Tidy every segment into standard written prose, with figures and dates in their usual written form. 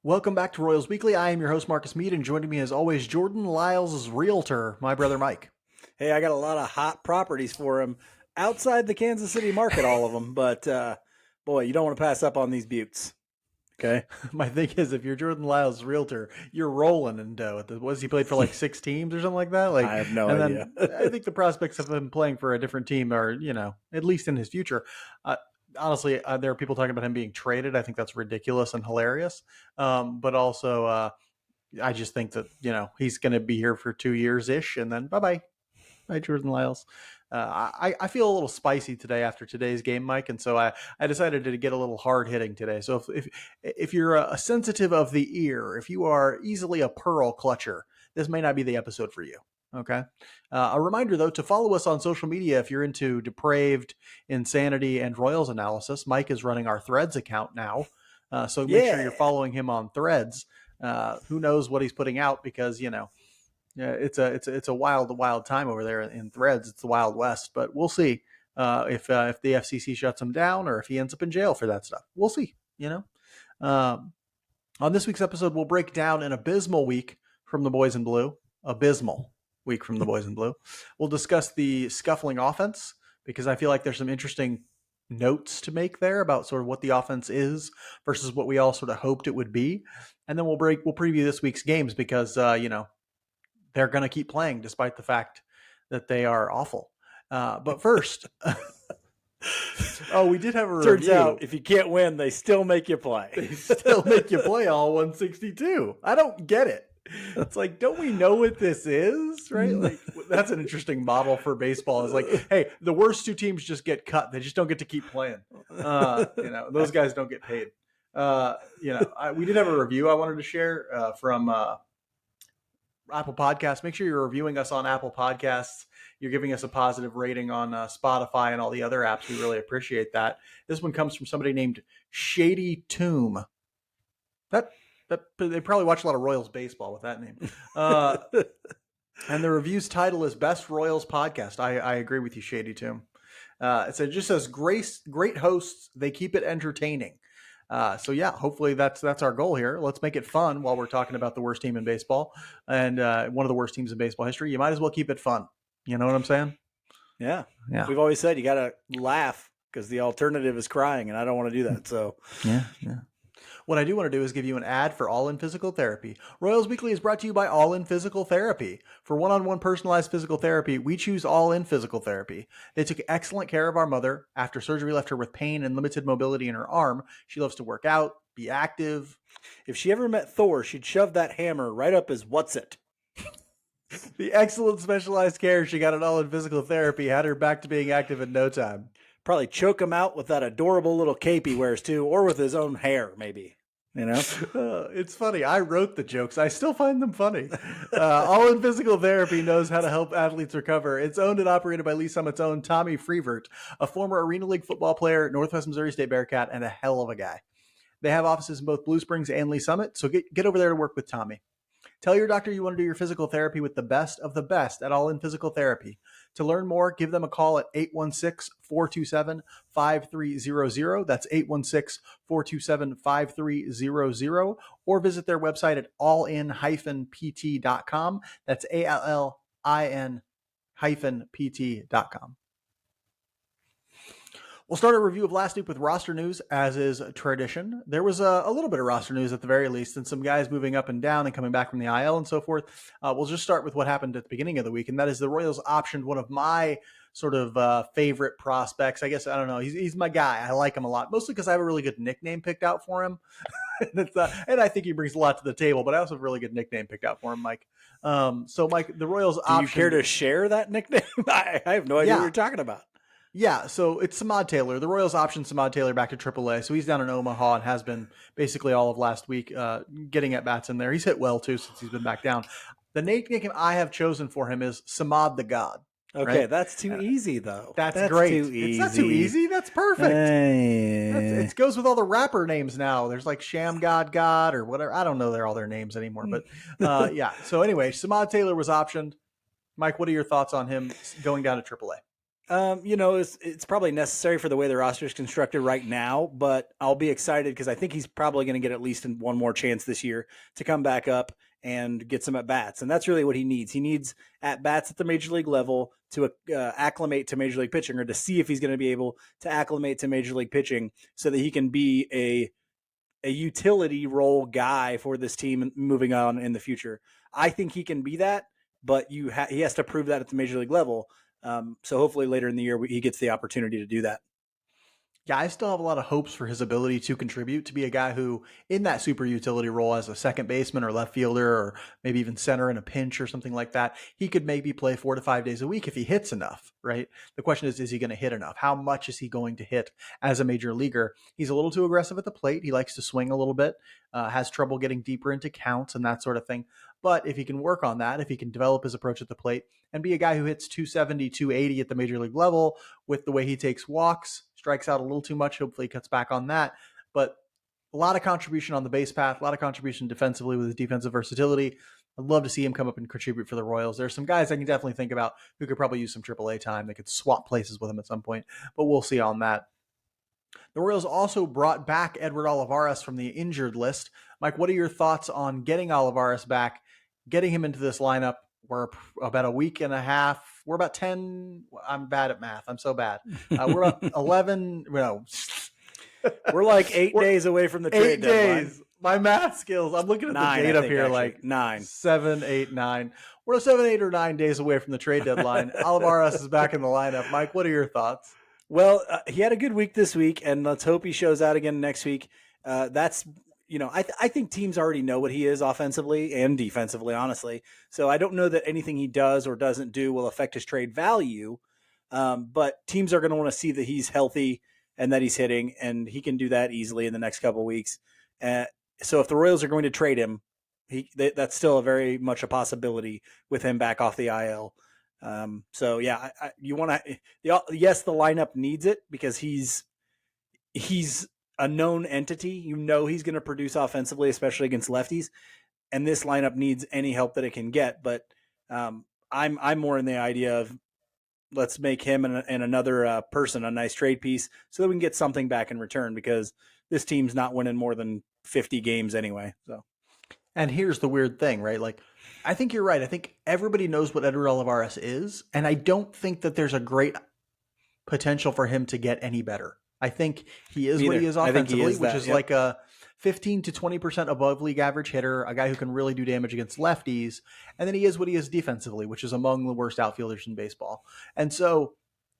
Welcome back to Royals Weekly. I am your host, Marcus Mead, and joining me as always, Jordan Lyles' realtor, my brother Mike. Hey, I got a lot of hot properties for him outside the Kansas City market, all of them. But boy, you don't want to pass up on these buttes. Okay. My thing is, if you're Jordan Lyles' realtor, you're rolling in dough. Was he played for like 6 teams or something like that? I have no and idea. then I think the prospects of him playing for a different team are, at least in his future. Honestly, there are people talking about him being traded. I think that's ridiculous and hilarious. But also, I just think that he's going to be here for 2 years ish, and then bye bye. Hi, Jordan Lyles. I feel a little spicy today after today's game, Mike, and so I decided to get a little hard hitting today. So if you're a sensitive of the ear, if you are easily a pearl clutcher, this may not be the episode for you. Okay. A reminder though to follow us on social media if you're into depraved insanity and Royals analysis. Mike is running our Threads account now, so make sure you're following him on Threads. Who knows what he's putting out because yeah, it's a wild time over there in Threads. It's the Wild West, but we'll see if the FCC shuts him down or if he ends up in jail for that stuff. We'll see. On this week's episode, we'll break down an abysmal week from the Boys in Blue. Abysmal week from the Boys in Blue. We'll discuss the scuffling offense because I feel like there's some interesting notes to make there about sort of what the offense is versus what we all sort of hoped it would be, and then we'll preview this week's games because they're going to keep playing despite the fact that they are awful. But first, we did have a Turns review. out if you can't win, they still make you play. They still make you play all 162. I don't get it. It's like, don't we know what this is, right? Like, that's an interesting model for baseball. It's like, hey, the worst two teams just get cut. They just don't get to keep playing. Those guys don't get paid. We did have a review I wanted to share from Apple Podcasts. Make sure you're reviewing us on Apple Podcasts. You're giving us a positive rating on Spotify and all the other apps. We really appreciate that. This one comes from somebody named Shady Tomb. That they probably watch a lot of Royals baseball with that name. And the review's title is Best Royals Podcast. I agree with you, Shady Tomb. It just says great hosts. They keep it entertaining. So yeah, hopefully that's our goal here. Let's make it fun while we're talking about the worst team in baseball and one of the worst teams in baseball history. You might as well keep it fun. You know what I'm saying? Yeah. We've always said you got to laugh because the alternative is crying, and I don't want to do that. So yeah. What I do want to do is give you an ad for All In Physical Therapy. Royals Weekly is brought to you by All In Physical Therapy. For one-on-one personalized physical therapy, we choose All In Physical Therapy. They took excellent care of our mother. After surgery left her with pain and limited mobility in her arm, she loves to work out, be active. If she ever met Thor, she'd shove that hammer right up his what's it. The excellent specialized care she got at All In Physical Therapy had her back to being active in no time. Probably choke him out with that adorable little cape he wears too, or with his own hair, maybe. It's funny. I wrote the jokes. I still find them funny. All In Physical Therapy knows how to help athletes recover. It's owned and operated by Lee Summit's own Tommy Freevert, a former Arena League football player, Northwest Missouri State Bearcat, and a hell of a guy. They have offices in both Blue Springs and Lee Summit, so get over there to work with Tommy. Tell your doctor you want to do your physical therapy with the best of the best at All In Physical Therapy. To learn more, give them a call at 816-427-5300. That's 816-427-5300. Or visit their website at allin-pt.com. That's allin-pt.com. We'll start a review of last week with roster news, as is tradition. There was a little bit of roster news at the very least, and some guys moving up and down and coming back from the IL and so forth. We'll just start with what happened at the beginning of the week, and that is the Royals optioned one of my sort of favorite prospects. I guess, I don't know, he's my guy. I like him a lot, mostly because I have a really good nickname picked out for him. And I think he brings a lot to the table, but I also have a really good nickname picked out for him, Mike. So, Mike, the Royals optioned... Do you care to share that nickname? I have no idea what you're talking about. Yeah, so it's Samad Taylor. The Royals optioned Samad Taylor back to AAA, so he's down in Omaha and has been basically all of last week getting at-bats in there. He's hit well, too, since he's been back down. The nickname I have chosen for him is Samad the God. Okay, right? That's too easy, though. That's great. Too easy. It's not too easy. That's perfect. It goes with all the rapper names now. There's like Sham God or whatever. I don't know all their names anymore, but yeah. So anyway, Samad Taylor was optioned. Mike, what are your thoughts on him going down to AAA? It's probably necessary for the way the roster is constructed right now, but I'll be excited because I think he's probably going to get at least one more chance this year to come back up and get some at bats, and that's really what he needs. He needs at bats at the major league level to acclimate to major league pitching, or to see if he's going to be able to acclimate to major league pitching, so that he can be a utility role guy for this team moving on in the future. I think he can be that, but he has to prove that at the major league level. So hopefully later in the year he gets the opportunity to do that. Yeah, I still have a lot of hopes for his ability to contribute, to be a guy who, in that super utility role as a second baseman or left fielder, or maybe even center in a pinch or something like that, he could maybe play 4 to 5 days a week if he hits enough, right? The question is he going to hit enough? How much is he going to hit as a major leaguer? He's a little too aggressive at the plate. He likes to swing a little bit, has trouble getting deeper into counts and that sort of thing. But if he can work on that, if he can develop his approach at the plate and be a guy who hits 270, 280 at the major league level with the way he takes walks, strikes out a little too much, hopefully he cuts back on that. But a lot of contribution on the base path, a lot of contribution defensively with his defensive versatility. I'd love to see him come up and contribute for the Royals. There's some guys I can definitely think about who could probably use some AAA time. They could swap places with him at some point, but we'll see on that. The Royals also brought back Edward Olivares from the injured list. Mike, what are your thoughts on getting Olivares back, getting him into this lineup? We're about a week and a half. We're about 10. I'm bad at math. I'm so bad. We're about 11. No. We're like 8 days away from the trade 8 deadline. days. My math skills. I'm looking at Nine, the date I up think, here, actually. like 9. 7, 8, 9. We're 7, 8, or 9 days away from the trade deadline. Olivares is back in the lineup. Mike, what are your thoughts? Well, he had a good week this week, and let's hope he shows out again next week. I think teams already know what he is offensively and defensively, honestly. So I don't know that anything he does or doesn't do will affect his trade value. But teams are going to want to see that he's healthy and that he's hitting, and he can do that easily in the next couple of weeks. So if the Royals are going to trade him, that's still a very much a possibility with him back off the IL. So yeah, you want to. Yes, the lineup needs it because he's a known entity. You know he's going to produce offensively, especially against lefties, and this lineup needs any help that it can get. But I'm more in the idea of let's make him and another person a nice trade piece so that we can get something back in return, because this team's not winning more than 50 games anyway. So. And here's the weird thing, right? Like, I think you're right. I think everybody knows what Edward Olivares is, and I don't think that there's a great potential for him to get any better. I think he is what he is offensively, which is like a 15 to 20% above league average hitter, a guy who can really do damage against lefties. And then he is what he is defensively, which is among the worst outfielders in baseball. And so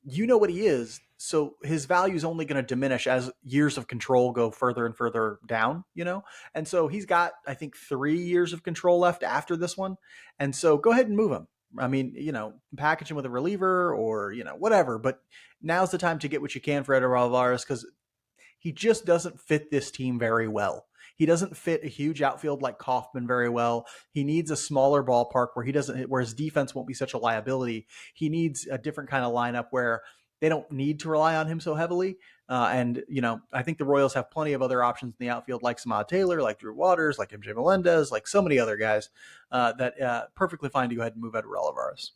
you know what he is. So his value is only going to diminish as years of control go further and further down, you know? And so he's got, I think, 3 years of control left after this one. And so go ahead and move him. I mean, package him with a reliever or, whatever. But now's the time to get what you can for Edward Olivares, because he just doesn't fit this team very well. He doesn't fit a huge outfield like Kauffman very well. He needs a smaller ballpark where his defense won't be such a liability. He needs a different kind of lineup where they don't need to rely on him so heavily. And I think the Royals have plenty of other options in the outfield, like Samad Taylor, like Drew Waters, like MJ Melendez, like so many other guys that perfectly fine to go ahead and move Edward Olivares.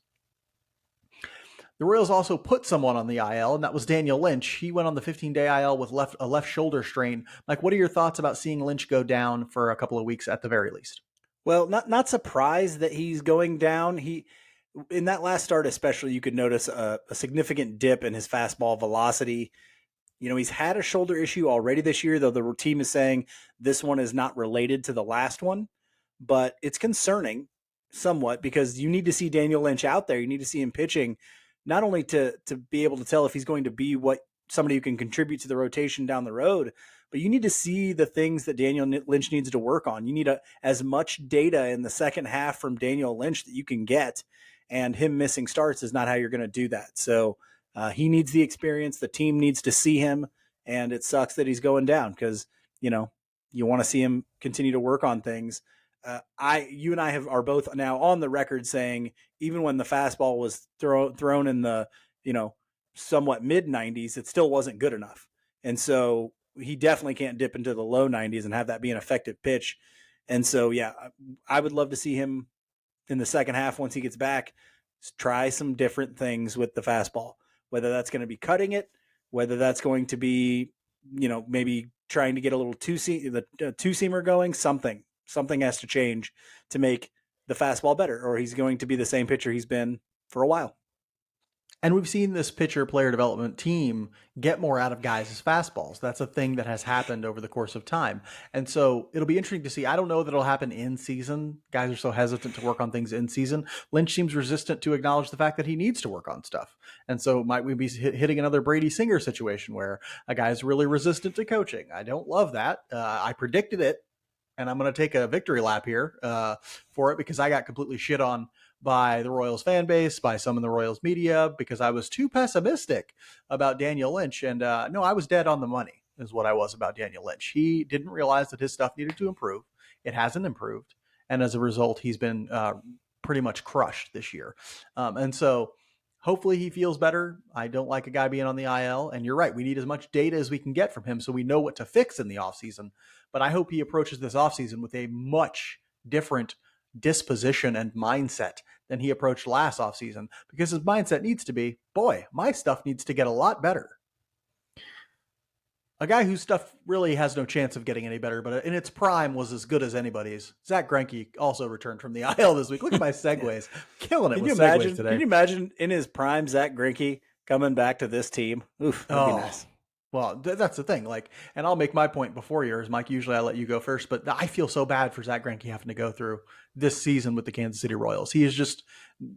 The Royals also put someone on the IL, and that was Daniel Lynch. He went on the 15-day IL with a left shoulder strain. Mike, what are your thoughts about seeing Lynch go down for a couple of weeks at the very least? Well, not surprised that he's going down. In that last start especially, you could notice a significant dip in his fastball velocity. He's had a shoulder issue already this year, though the team is saying this one is not related to the last one. But it's concerning somewhat because you need to see Daniel Lynch out there. You need to see him pitching, not only to be able to tell if he's going to be somebody who can contribute to the rotation down the road, but you need to see the things that Daniel Lynch needs to work on. You need as much data in the second half from Daniel Lynch that you can get, and him missing starts is not how you're going to do that. So he needs the experience. The team needs to see him, and it sucks that he's going down because, you want to see him continue to work on things. You and I are both now on the record saying even when the fastball was thrown in the, somewhat mid 90s, it still wasn't good enough. And so he definitely can't dip into the low 90s and have that be an effective pitch. And so, yeah, I would love to see him in the second half once he gets back, try some different things with the fastball, whether that's going to be cutting it, whether that's going to be, maybe trying to get a little two-seamer going, something has to change to make the fastball better, or he's going to be the same pitcher he's been for a while. And we've seen this pitcher player development team get more out of guys' fastballs. That's a thing that has happened over the course of time. And so it'll be interesting to see. I don't know that it'll happen in season. Guys are so hesitant to work on things in season. Lynch seems resistant to acknowledge the fact that he needs to work on stuff. And so might we be hitting another Brady Singer situation where a guy's really resistant to coaching? I don't love that. I predicted it, and I'm going to take a victory lap here for it because I got completely shit on by the Royals fan base, by some in the Royals media, because I was too pessimistic about Daniel Lynch. And no, I was dead on the money is what I was about Daniel Lynch. He didn't realize that his stuff needed to improve. It hasn't improved. And as a result, he's been pretty much crushed this year. And so hopefully he feels better. I don't like a guy being on the IL. And you're right. We need as much data as we can get from him so we know what to fix in the offseason. But I hope he approaches this offseason with a much different disposition and mindset than he approached last offseason, because his mindset needs to be, boy, my stuff needs to get a lot better. A guy whose stuff really has no chance of getting any better, but in its prime was as good as anybody's. Zach Greinke also returned from the IL this week. Look at my segues. Killing it with segues today. Can you imagine in his prime, Zach Greinke coming back to this team? Oof, that'd be nice. Well, that's the thing. And I'll make my point before yours, Mike. Usually I let you go first, but I feel so bad for Zach Greinke having to go through this season with the Kansas City Royals. He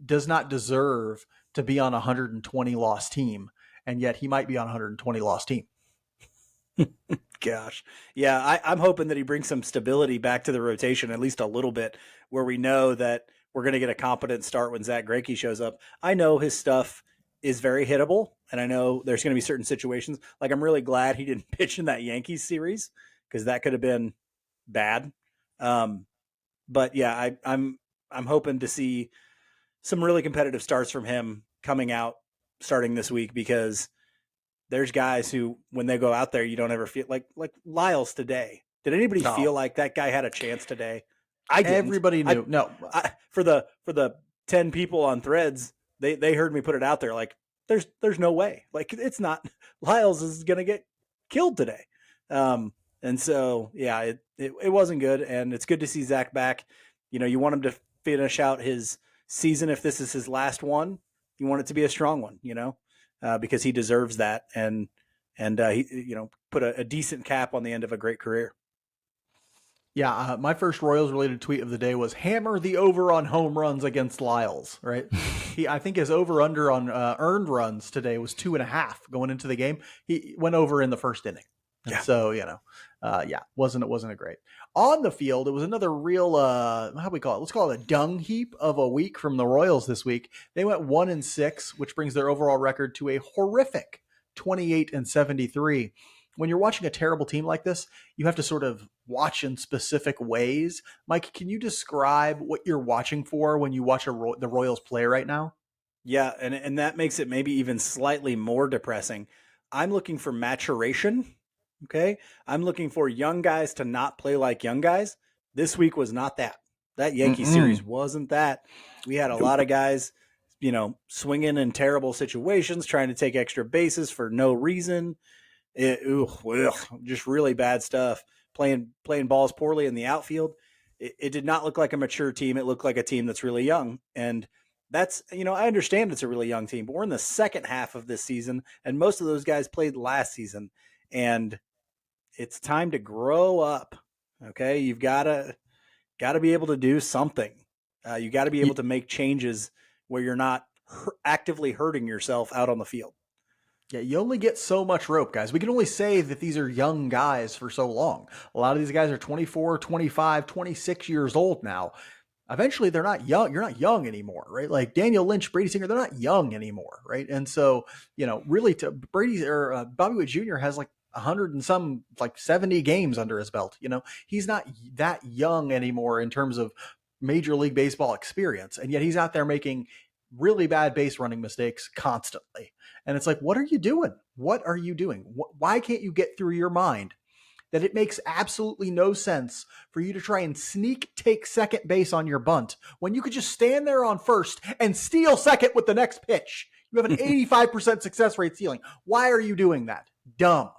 does not deserve to be on a 120 loss team, and yet he might be on a 120 loss team. Gosh. Yeah, I'm hoping that he brings some stability back to the rotation, at least a little bit, where we know that we're going to get a competent start when Zach Greinke shows up. I know his stuff is very hittable, and I know there's going to be certain situations. Like, I'm really glad he didn't pitch in that Yankees series, because that could have been bad. But yeah, I'm hoping to see some really competitive starts from him coming out starting this week, because there's guys who, when they go out there, you don't ever feel like Lyles today. Did anybody feel like that guy had a chance today? I didn't. Everybody knew. For the 10 people on Threads, they heard me put it out there. Like, there's no way. Like, it's not. Lyles is gonna get killed today. And so yeah, it wasn't good, and it's good to see Zach back. You want him to finish out his season. If this is his last one, you want it to be a strong one. Because he deserves that, and he put a decent cap on the end of a great career. Yeah, my first Royals related tweet of the day was hammer the over on home runs against Lyles. Right, I think his over under on earned runs today was 2.5 going into the game. He went over in the first inning, and so wasn't a great on the field. It was another real how do we call it? Let's call it a dung heap of a week from the Royals this week. They went 1-6, which brings their overall record to a horrific 28-73. When you're watching a terrible team like this, you have to sort of watch in specific ways. Mike, can you describe what you're watching for when you watch the Royals play right now? Yeah, and that makes it maybe even slightly more depressing. I'm looking for maturation. Okay. I'm looking for young guys to not play like young guys. This week was not that. That Yankee series wasn't that. We had a lot of guys, swinging in terrible situations, trying to take extra bases for no reason. Just really bad stuff. Playing balls poorly in the outfield. It did not look like a mature team. It looked like a team that's really young. And that's, I understand it's a really young team, but we're in the second half of this season, and most of those guys played last season. And it's time to grow up. Okay. You've got to be able to do something. You got to be able to make changes where you're not actively hurting yourself out on the field. Yeah, you only get so much rope, guys. We can only say that these are young guys for so long. A lot of these guys are 24, 25, 26 years old now. Eventually, they're not young. You're not young anymore, right? Like Daniel Lynch, Brady Singer, they're not young anymore, right? And so, really, Brady or Bobby Witt Jr. has like 100 and some, like 70 games under his belt. He's not that young anymore in terms of Major League Baseball experience, and yet he's out there making really bad base running mistakes constantly. And it's like, what are you doing? What are you doing? Why can't you get through your mind that it makes absolutely no sense for you to try and take second base on your bunt when you could just stand there on first and steal second with the next pitch? You have an 85% success rate ceiling. Why are you doing that? Dumb.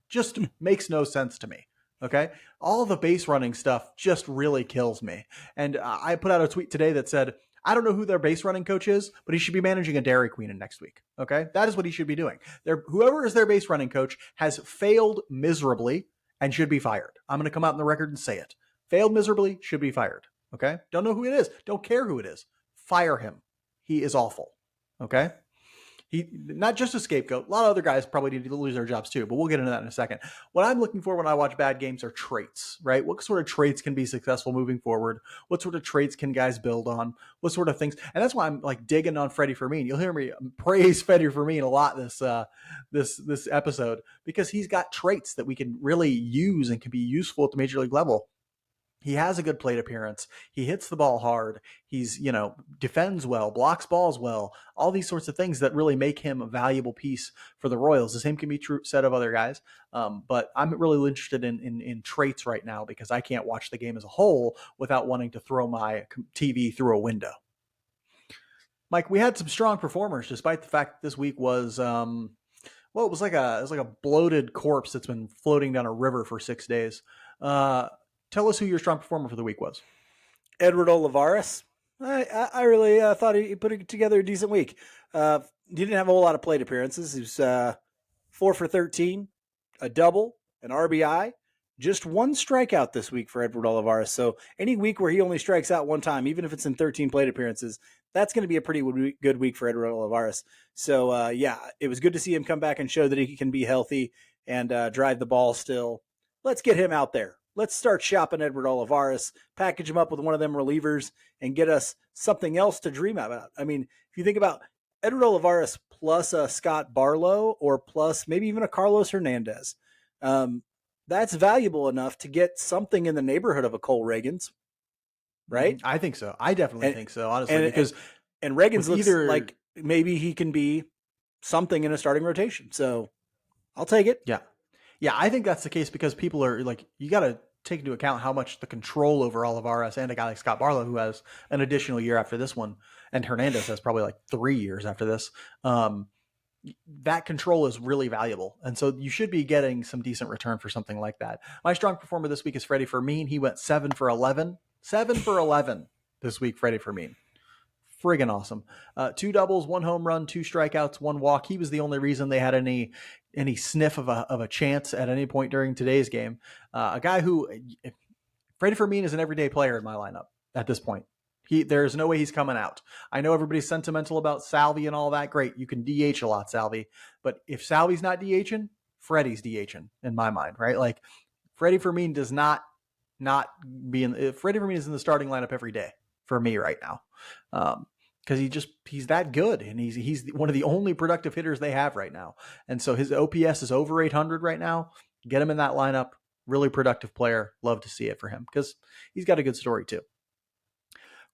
Just makes no sense to me. Okay. All the base running stuff just really kills me. And I put out a tweet today that said, I don't know who their base running coach is, but he should be managing a Dairy Queen in next week. Okay. That is what he should be doing. Whoever is their base running coach has failed miserably and should be fired. I'm going to come out in the record and say it. Failed miserably, should be fired. Okay. Don't know who it is. Don't care who it is. Fire him. He is awful. Okay. He not just a scapegoat. A lot of other guys probably need to lose their jobs too, but we'll get into that in a second. What I'm looking for when I watch bad games are traits, right? What sort of traits can be successful moving forward? What sort of traits can guys build on? What sort of things? And that's why I'm like digging on Freddie Fermin. You'll hear me praise Freddie Fermin a lot this episode because he's got traits that we can really use and can be useful at the major league level. He has a good plate appearance. He hits the ball hard. He's, defends well, blocks balls well, all these sorts of things that really make him a valuable piece for the Royals. The same can be true said of other guys. But I'm really interested in traits right now because I can't watch the game as a whole without wanting to throw my TV through a window. Mike, we had some strong performers despite the fact that this week was, it was like a bloated corpse that's been floating down a river for 6 days. Tell us who your strong performer for the week was. Edward Olivares. I really thought he put together a decent week. He didn't have a whole lot of plate appearances. He was 4 for 13, a double, an RBI, just one strikeout this week for Edward Olivares. So any week where he only strikes out one time, even if it's in 13 plate appearances, that's going to be a pretty good week for Edward Olivares. So, it was good to see him come back and show that he can be healthy and drive the ball still. Let's get him out there. Let's start shopping Edward Olivares, package him up with one of them relievers, and get us something else to dream about. I mean, if you think about Edward Olivares plus a Scott Barlow or plus maybe even a Carlos Hernandez, that's valuable enough to get something in the neighborhood of a Cole Reagans, right? I think so. I definitely think so, honestly, because Reagans looks like maybe he can be something in a starting rotation. So I'll take it. Yeah. Yeah, I think that's the case because people are like, you got to take into account how much the control over Olivares and a guy like Scott Barlow, who has an additional year after this one, and Hernandez has probably like 3 years after this. That control is really valuable. And so you should be getting some decent return for something like that. My strong performer this week is Freddie Fermin. He went 7 for 11. 7 for 11 this week, Freddie Fermin. Friggin' awesome. 2 doubles, 1 home run, 2 strikeouts, 1 walk. He was the only reason they had any sniff of a chance at any point during today's game. A guy who, Freddie Fermin is an everyday player in my lineup at this point. There's no way he's coming out. I know everybody's sentimental about Salvi and all that. Great. You can DH a lot, Salvi. But if Salvi's not DHing, Freddie's DHing in my mind, right? Like Freddie Fermin does not be in. Freddie Fermin is in the starting lineup every day for me right now. Because he's that good, and he's one of the only productive hitters they have right now. And so his OPS is over 800 right now. Get him in that lineup. Really productive player. Love to see it for him because he's got a good story too.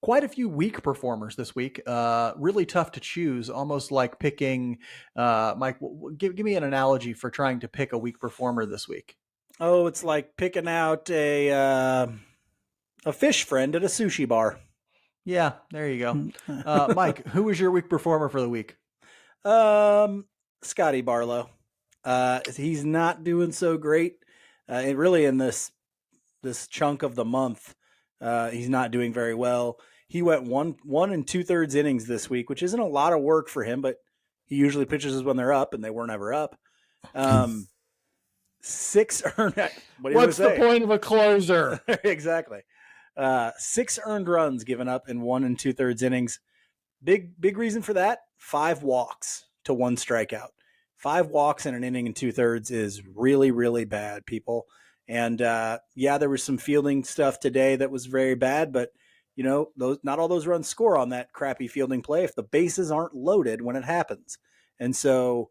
Quite a few weak performers this week. Really tough to choose. Almost like picking. Mike, give me an analogy for trying to pick a weak performer this week. Oh, it's like picking out a fish friend at a sushi bar. Yeah, there you go. Mike, who was your weak performer for the week? Scotty Barlow. He's not doing so great. And really in this chunk of the month, he's not doing very well. He went 1 2/3 innings this week, which isn't a lot of work for him, but he usually pitches when they're up, and they weren't ever up. 6 earned. What's the point of a closer? Exactly. 6 earned runs given up in 1 2/3 innings. Big reason for that. 5 walks to 1 strikeout. 5 walks in an inning and 2/3 is really, really bad, people. And there was some fielding stuff today that was very bad, but not all those runs score on that crappy fielding play if the bases aren't loaded when it happens. And so,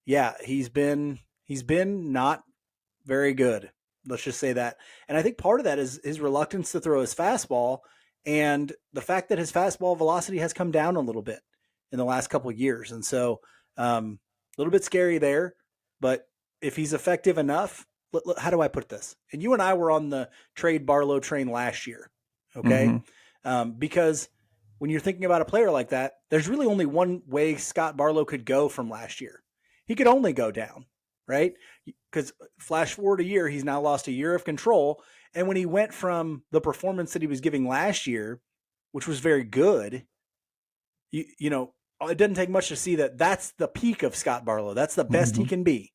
he's been not very good. Let's just say that. And I think part of that is his reluctance to throw his fastball and the fact that his fastball velocity has come down a little bit in the last couple of years. And so a little bit scary there, but if he's effective enough, how do I put this? And you and I were on the trade Barlow train last year. Okay. Mm-hmm. Because when you're thinking about a player like that, there's really only one way Scott Barlow could go from last year. He could only go down, right? Because flash forward a year, he's now lost a year of control. And when he went from the performance that he was giving last year, which was very good, you know, it doesn't take much to see that that's the peak of Scott Barlow. That's the best he Mm-hmm. can be.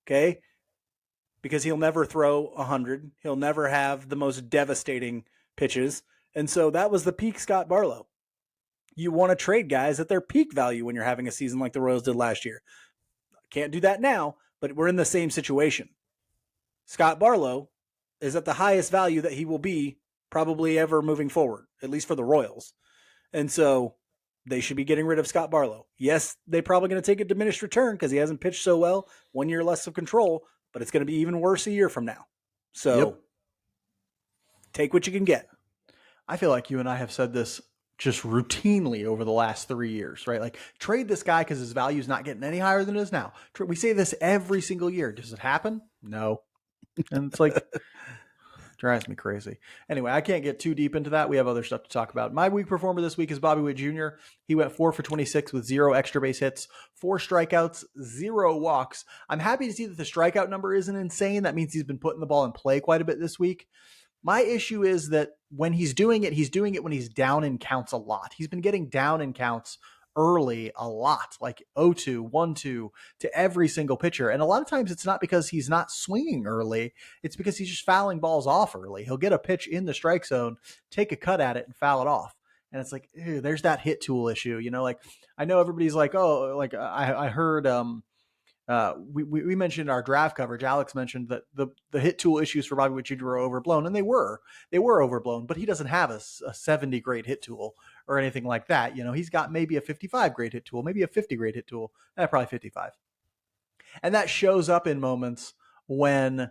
Okay. Because he'll never throw 100. He'll never have the most devastating pitches. And so that was the peak Scott Barlow. You want to trade guys at their peak value when you're having a season like the Royals did last year. Can't do that now, but we're in the same situation. Scott Barlow is at the highest value that he will be probably ever moving forward, at least for the Royals. And so they should be getting rid of Scott Barlow. Yes, they're probably going to take a diminished return because he hasn't pitched so well, 1 year less of control, but it's going to be even worse a year from now. So Yep. take what you can get. I feel like you and I have said this just routinely over the last 3 years, right? Like, trade this guy because his value is not getting any higher than it is now. We say this every single year. Does it happen? No. And it's like, drives me crazy. Anyway, I can't get too deep into that. We have other stuff to talk about. My week performer this week is Bobby Witt Jr. He went 4 for 26 with 0 extra base hits, 4 strikeouts, 0 walks. I'm happy to see that the strikeout number isn't insane. That means he's been putting the ball in play quite a bit this week. My issue is that when he's doing it when he's down in counts a lot. He's been getting down in counts early a lot, like 0-2, 1-2 to every single pitcher. And a lot of times it's not because he's not swinging early. It's because he's just fouling balls off early. He'll get a pitch in the strike zone, take a cut at it and foul it off. And it's like, there's that hit tool issue. You know, like, I know everybody's like, oh, like I heard, we mentioned in our draft coverage, Alex mentioned that the hit tool issues for Bobby Witt Jr. were overblown, and they were overblown, but he doesn't have a 70 grade hit tool or anything like that. You know, he's got maybe a 55 grade hit tool, maybe a 50 grade hit tool, probably 55. And that shows up in moments when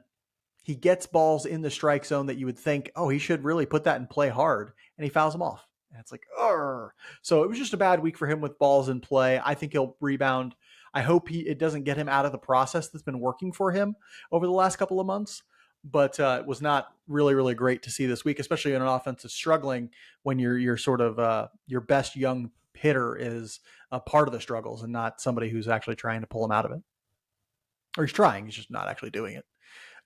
he gets balls in the strike zone that you would think, oh, he should really put that in play hard, and he fouls them off. And it's like, oh. So it was just a bad week for him with balls in play. I think he'll rebound. I hope it doesn't get him out of the process that's been working for him over the last couple of months. But it was not really, really great to see this week, especially in an offense that's struggling when you're sort of your best young hitter is a part of the struggles and not somebody who's actually trying to pull him out of it. Or he's trying, he's just not actually doing it.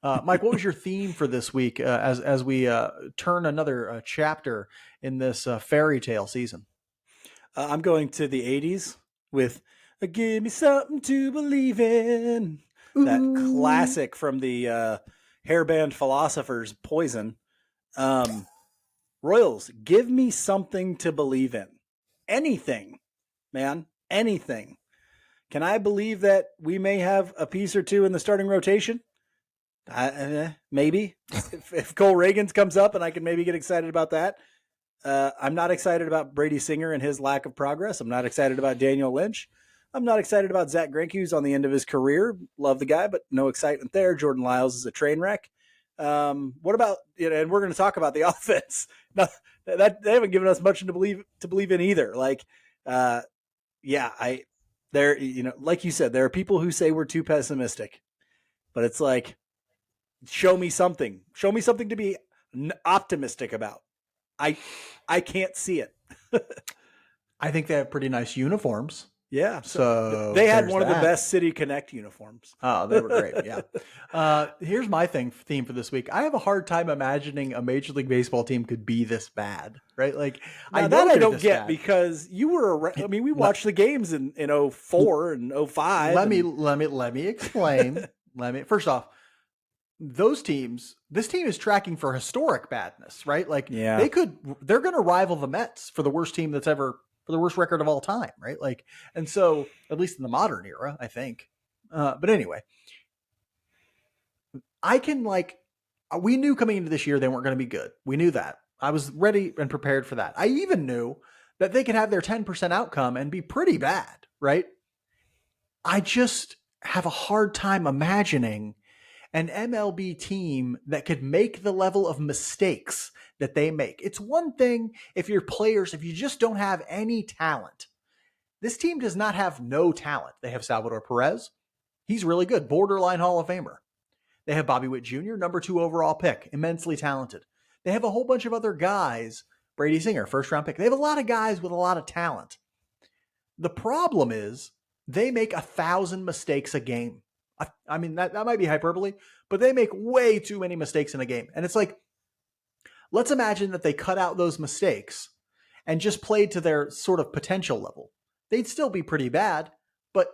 Mike, what was your theme for this week as we turn another chapter in this fairy tale season? I'm going to the 80s with Give Me Something to Believe in. That classic from the hairband philosophers, Poison. Royals, give me something to believe in. Anything, man, anything. Can I believe that we may have a piece or two in the starting rotation? Maybe. if Cole Reagans comes up and I can maybe get excited about that. I'm not excited about Brady Singer and his lack of progress. I'm not excited about Daniel Lynch. I'm not excited about Zach Greinke, who's on the end of his career. Love the guy, but no excitement there. Jordan Lyles is a train wreck. What about, and we're going to talk about the offense. No, that they haven't given us much to believe in either. Like, like you said, there are people who say we're too pessimistic, but it's like, show me something to be optimistic about. I can't see it. I think they have pretty nice uniforms. Yeah. So they had one of the best City Connect uniforms. Oh, they were great. Yeah. Here's my theme for this week. I have a hard time imagining a Major League Baseball team could be this bad, right? Like, I don't get because you were. I mean, we watched the games in 04 and 05. Let me explain. First off, this team is tracking for historic badness, right? Like, they're going to rival the Mets for the worst team that's ever. For the worst record of all time, right? Like, and so at least in the modern era, I think. But anyway, we knew coming into this year they weren't going to be good. We knew that. I was ready and prepared for that. I even knew that they could have their 10% outcome and be pretty bad, right? I just have a hard time imagining an MLB team that could make the level of mistakes that they make. It's one thing if your players, if you just don't have any talent. This team does not have no talent. They have Salvador Perez. He's really good, borderline Hall of Famer. They have Bobby Witt Jr., number 2 overall pick, immensely talented. They have a whole bunch of other guys Brady Singer, first round pick. They have a lot of guys with a lot of talent. The problem is they make 1,000 mistakes a game. I mean, that might be hyperbole, but they make way too many mistakes in a game. And it's like, let's imagine that they cut out those mistakes and just played to their sort of potential level. They'd still be pretty bad, but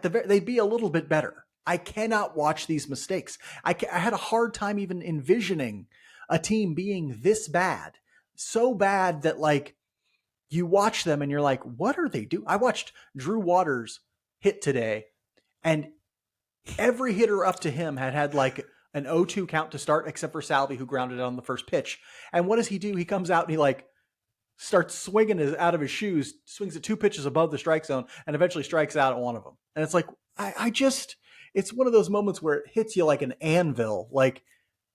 they'd be a little bit better. I cannot watch these mistakes. I had a hard time even envisioning a team being this bad, so bad that like you watch them and you're like, what are they doing? I watched Drew Waters hit today, and every hitter up to him had like an 0-2 count to start, except for Salvi, who grounded it on the first pitch. And what does he do? He comes out and he like starts swinging out of his shoes, swings it 2 pitches above the strike zone, and eventually strikes out at one of them. And it's like, it's one of those moments where it hits you like an anvil. Like,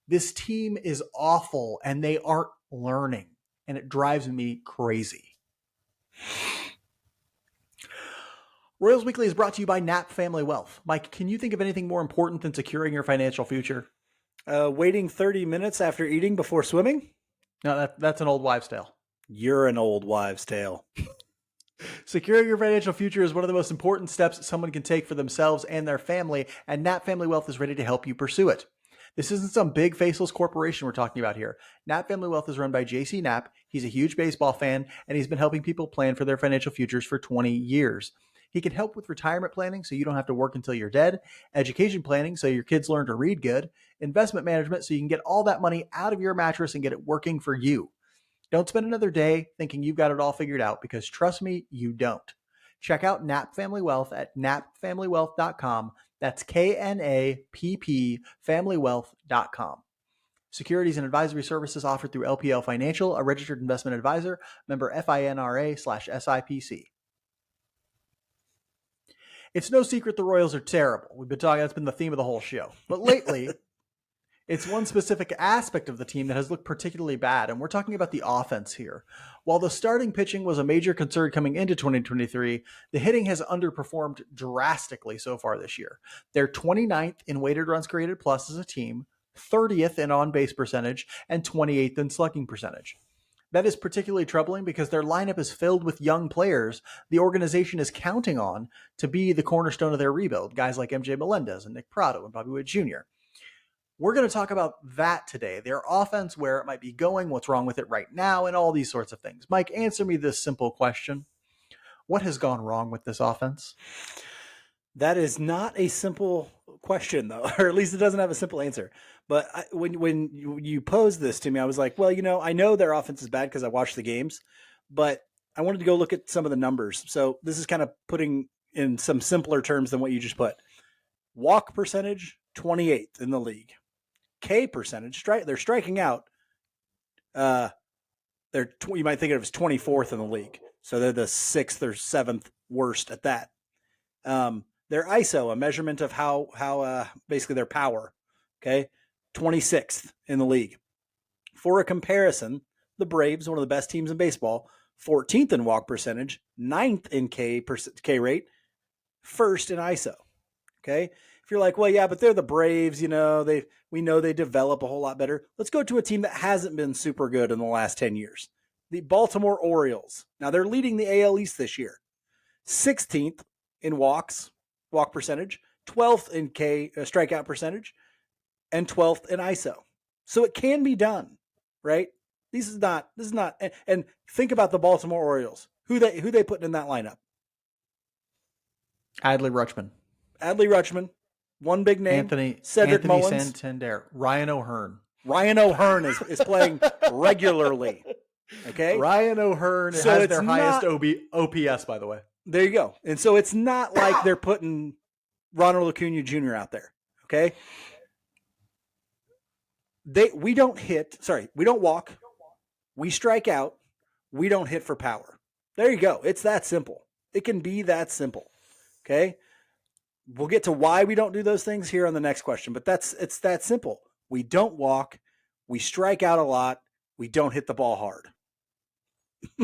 this team is awful and they aren't learning, and it drives me crazy. Royals Weekly is brought to you by Knapp Family Wealth. Mike, can you think of anything more important than securing your financial future? Waiting 30 minutes after eating before swimming? No, that's an old wives' tale. You're an old wives' tale. Securing your financial future is one of the most important steps someone can take for themselves and their family, and Knapp Family Wealth is ready to help you pursue it. This isn't some big faceless corporation we're talking about here. Knapp Family Wealth is run by JC Knapp. He's a huge baseball fan, and he's been helping people plan for their financial futures for 20 years. He can help with retirement planning so you don't have to work until you're dead, education planning so your kids learn to read good, investment management so you can get all that money out of your mattress and get it working for you. Don't spend another day thinking you've got it all figured out, because trust me, you don't. Check out Knapp Family Wealth at knappfamilywealth.com. That's KNAPP familywealth.com. Securities and advisory services offered through LPL Financial, a registered investment advisor, member FINRA/SIPC. It's no secret the Royals are terrible. We've been talking, that's been the theme of the whole show. But lately, it's one specific aspect of the team that has looked particularly bad, and we're talking about the offense here. While the starting pitching was a major concern coming into 2023, the hitting has underperformed drastically so far this year. They're 29th in weighted runs created plus as a team, 30th in on-base percentage, and 28th in slugging percentage. That is particularly troubling because their lineup is filled with young players the organization is counting on to be the cornerstone of their rebuild, guys like MJ Melendez and Nick Pratto and Bobby Witt Jr. We're going to talk about that today, their offense, where it might be going, what's wrong with it right now, and all these sorts of things. Mike, answer me this simple question. What has gone wrong with this offense? That is not a simple question, though, or at least it doesn't have a simple answer. But when you posed this to me, I was like, well, I know their offense is bad because I watched the games, but I wanted to go look at some of the numbers. So this is kind of putting in some simpler terms than what you just put. Walk percentage, 28th in the league. K percentage, they're striking out. You might think of it as 24th in the league. So they're the 6th or 7th worst at that. Their ISO, a measurement of how basically their power, okay, 26th in the league. For a comparison, the Braves, one of the best teams in baseball, 14th in walk percentage, 9th in K rate, 1st in ISO. Okay, if you're like, well, yeah, but they're the Braves, we know they develop a whole lot better. Let's go to a team that hasn't been super good in the last 10 years. The Baltimore Orioles. Now they're leading the AL East this year. 16th in walk percentage, 12th in strikeout percentage, and 12th in ISO. So it can be done, right? This is not, and think about the Baltimore Orioles. Who they putting in that lineup? Adley Rutschman. One big name. Anthony Mullins. Santander. Ryan O'Hearn. Ryan O'Hearn is playing regularly. Okay. Ryan O'Hearn has their highest OPS, by the way. There you go. And so it's not like they're putting Ronald Acuna Jr. out there. Okay. We don't walk. We strike out. We don't hit for power. There you go. It's that simple. It can be that simple. Okay. We'll get to why we don't do those things here on the next question, but it's that simple. We don't walk. We strike out a lot. We don't hit the ball hard.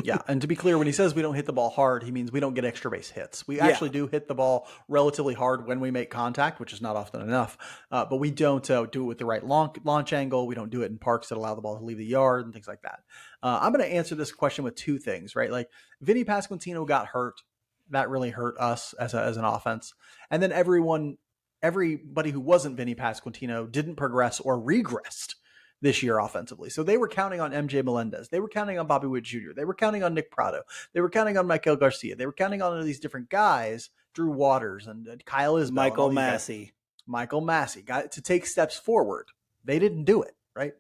Yeah, and to be clear, when he says we don't hit the ball hard, he means we don't get extra base hits. We Yeah, actually do hit the ball relatively hard when we make contact, which is not often enough. But we don't do it with the right launch angle. We don't do it in parks that allow the ball to leave the yard and things like that. I'm going to answer this question with two things, right? Like Vinny Pasquantino got hurt. That really hurt us as an offense. And then everybody who wasn't Vinny Pasquantino didn't progress or regressed this year offensively. So they were counting on MJ Melendez. They were counting on Bobby Witt Jr. They were counting on Nick Prado. They were counting on Michael Garcia. They were counting on these different guys, Drew Waters and Kyle Isbell and all Michael these guys. Massey. Michael Massey got to take steps forward. They didn't do it, right?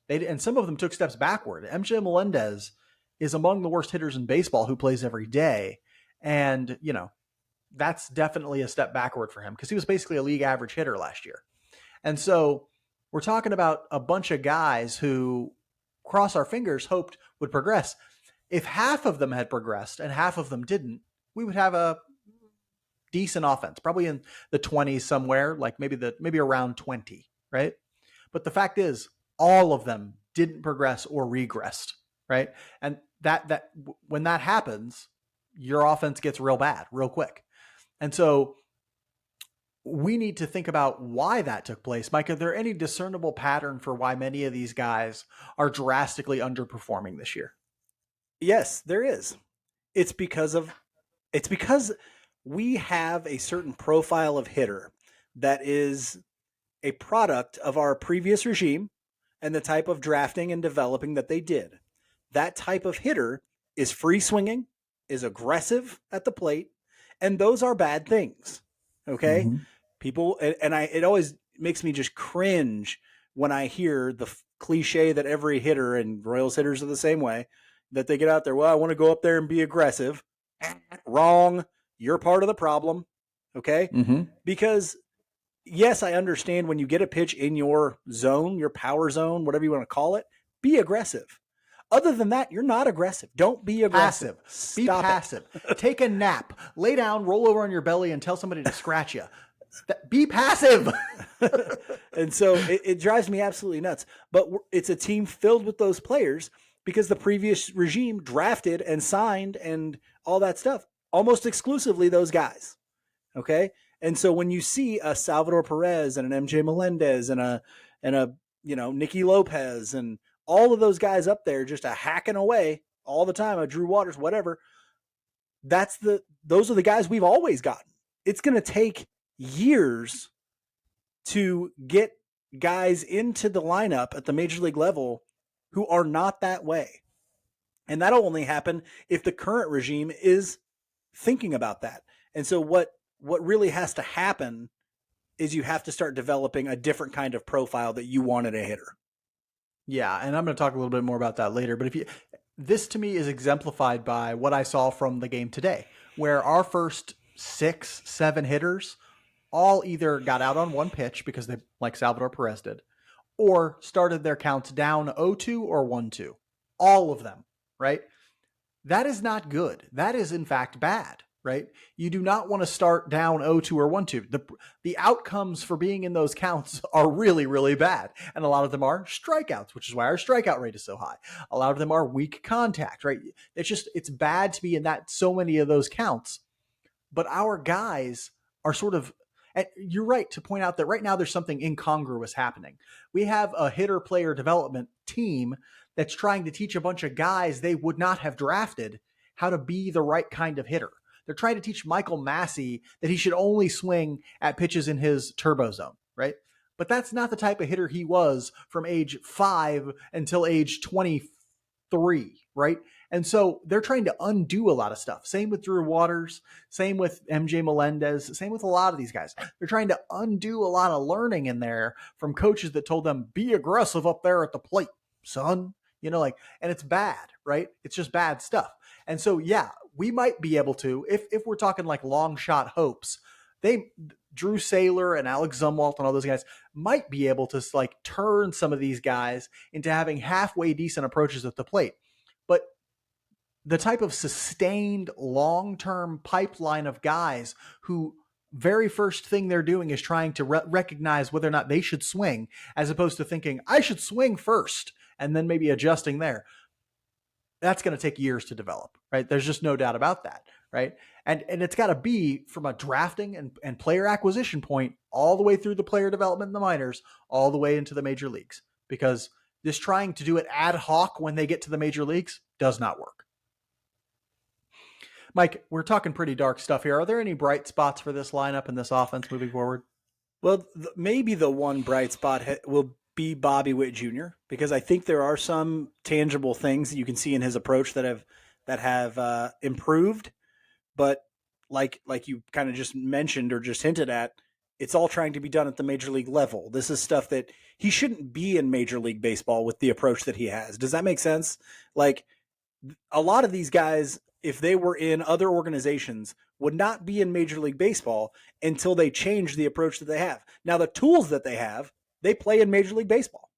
And some of them took steps backward. MJ Melendez is among the worst hitters in baseball who plays every day. And, that's definitely a step backward for him because he was basically a league average hitter last year. And so we're talking about a bunch of guys who, cross our fingers, hoped would progress. If half of them had progressed and half of them didn't, we would have a decent offense, probably in the 20s somewhere, like maybe around 20, right? But the fact is, all of them didn't progress or regressed, right? And that when that happens, your offense gets real bad real quick. And so we need to think about why that took place. Mike, are there any discernible pattern for why many of these guys are drastically underperforming this year? Yes, there is. It's because we have a certain profile of hitter that is a product of our previous regime and the type of drafting and developing that they did. That type of hitter is free swinging, is aggressive at the plate, and those are bad things. Okay? Mm-hmm. People, it always makes me just cringe when I hear the cliche that every hitter, and Royals hitters are the same way, that they get out there, well, I want to go up there and be aggressive. Wrong. You're part of the problem. Okay? Mm-hmm. Because yes, I understand when you get a pitch in your zone, your power zone, whatever you want to call it, be aggressive. Other than that, you're not aggressive. Don't be aggressive. Be passive. Take a nap. Lay down, roll over on your belly, and tell somebody to scratch you. Be passive. And so it drives me absolutely nuts. But it's a team filled with those players because the previous regime drafted and signed and all that stuff, almost exclusively those guys. Okay? And so when you see a Salvador Perez and an MJ Melendez and a Nicky Lopez and all of those guys up there just a hacking away all the time, a Drew Waters, whatever, those are the guys we've always gotten. It's going to take years to get guys into the lineup at the major league level who are not that way. And that'll only happen if the current regime is thinking about that. And so what really has to happen is you have to start developing a different kind of profile that you want in a hitter. Yeah, and I'm going to talk a little bit more about that later. But this to me is exemplified by what I saw from the game today, where our first 6, 7 hitters all either got out on one pitch because they, like Salvador Perez did, or started their counts down 0-2 or 1-2. All of them, right? That is not good. That is, in fact, bad, right? You do not want to start down 0-2 or 1-2. The outcomes for being in those counts are really, really bad. And a lot of them are strikeouts, which is why our strikeout rate is so high. A lot of them are weak contact, right? It's bad to be in so many of those counts. But our guys are sort of, and you're right to point out that right now there's something incongruous happening. We have a hitter-player development team that's trying to teach a bunch of guys they would not have drafted how to be the right kind of hitter. They're trying to teach Michael Massey that he should only swing at pitches in his turbo zone, right? But that's not the type of hitter he was from age 5 until age 23, right? And so they're trying to undo a lot of stuff. Same with Drew Waters, same with MJ Melendez, same with a lot of these guys. They're trying to undo a lot of learning in there from coaches that told them, be aggressive up there at the plate, son. And it's bad, right? It's just bad stuff. And so, yeah, we might be able to, if we're talking like long shot hopes, Drew Saylor and Alex Zumwalt and all those guys might be able to like turn some of these guys into having halfway decent approaches at the plate. But the type of sustained long-term pipeline of guys who very first thing they're doing is trying to recognize whether or not they should swing, as opposed to thinking I should swing first and then maybe adjusting there. that's going to take years to develop, right? There's just no doubt about that, right? And it's got to be from a drafting and player acquisition point all the way through the player development in the minors, all the way into the major leagues, because this trying to do it ad hoc when they get to the major leagues does not work. Mike, we're talking pretty dark stuff here. Are there any bright spots for this lineup and this offense moving forward? Well, maybe the one bright spot will be Bobby Witt Jr. because I think there are some tangible things that you can see in his approach that have improved. But like you kind of just mentioned or just hinted at, it's all trying to be done at the major league level. This is stuff that he shouldn't be in Major League Baseball with the approach that he has. Does that make sense? Like a lot of these guys, if they were in other organizations, would not be in Major League Baseball until they change the approach that they have. Now, the tools that they have, they play in Major League Baseball.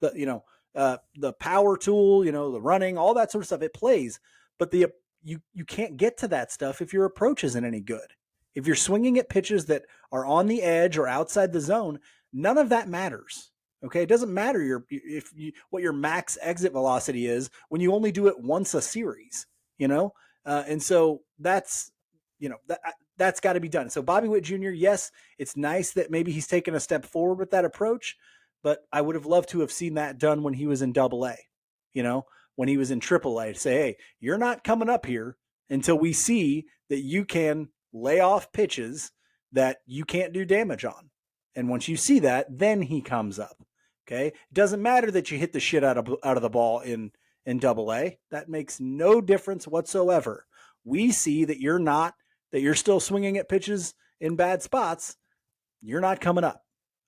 The power tool, the running, all that sort of stuff, it plays. But you can't get to that stuff if your approach isn't any good. If you're swinging at pitches that are on the edge or outside the zone, none of that matters. Okay, it doesn't matter what your max exit velocity is when you only do it once a series. And so that's got to be done. So Bobby Witt Jr., yes, it's nice that maybe he's taken a step forward with that approach, but I would have loved to have seen that done when he was in Double A. When he was in Triple A, to say, hey, you're not coming up here until we see that you can lay off pitches that you can't do damage on. And once you see that, then he comes up. Okay. It doesn't matter that you hit the shit out of the ball in Double A. That makes no difference whatsoever. We see that you're still swinging at pitches in bad spots. You're not coming up.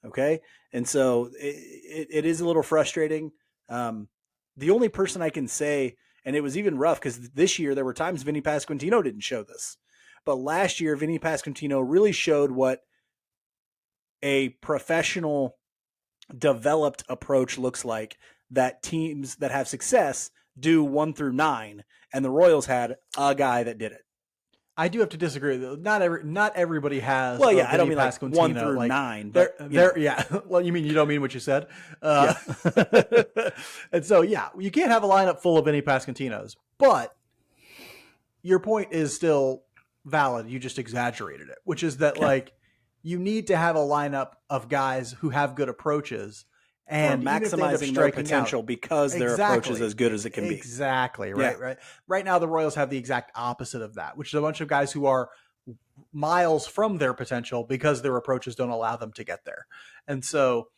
Okay. And so it is a little frustrating. The only person I can say, and it was even rough because this year there were times Vinny Pasquantino didn't show this, but last year Vinny Pasquantino really showed what a professional developed approach looks like, that teams that have success do 1 through 9, and the Royals had a guy that did it. I do have to disagree though. Not everybody has. Well, yeah, I don't mean like Pasquantino. 1 through 9, but yeah. Well, you don't mean what you said. Yeah. And so yeah, you can't have a lineup full of any Pasquantinos, but your point is still valid. You just exaggerated it, which is that like you need to have a lineup of guys who have good approaches and maximizing their potential because their approach is as good as it can be. Exactly. Right. Yeah. Right now, the Royals have the exact opposite of that, which is a bunch of guys who are miles from their potential because their approaches don't allow them to get there. And so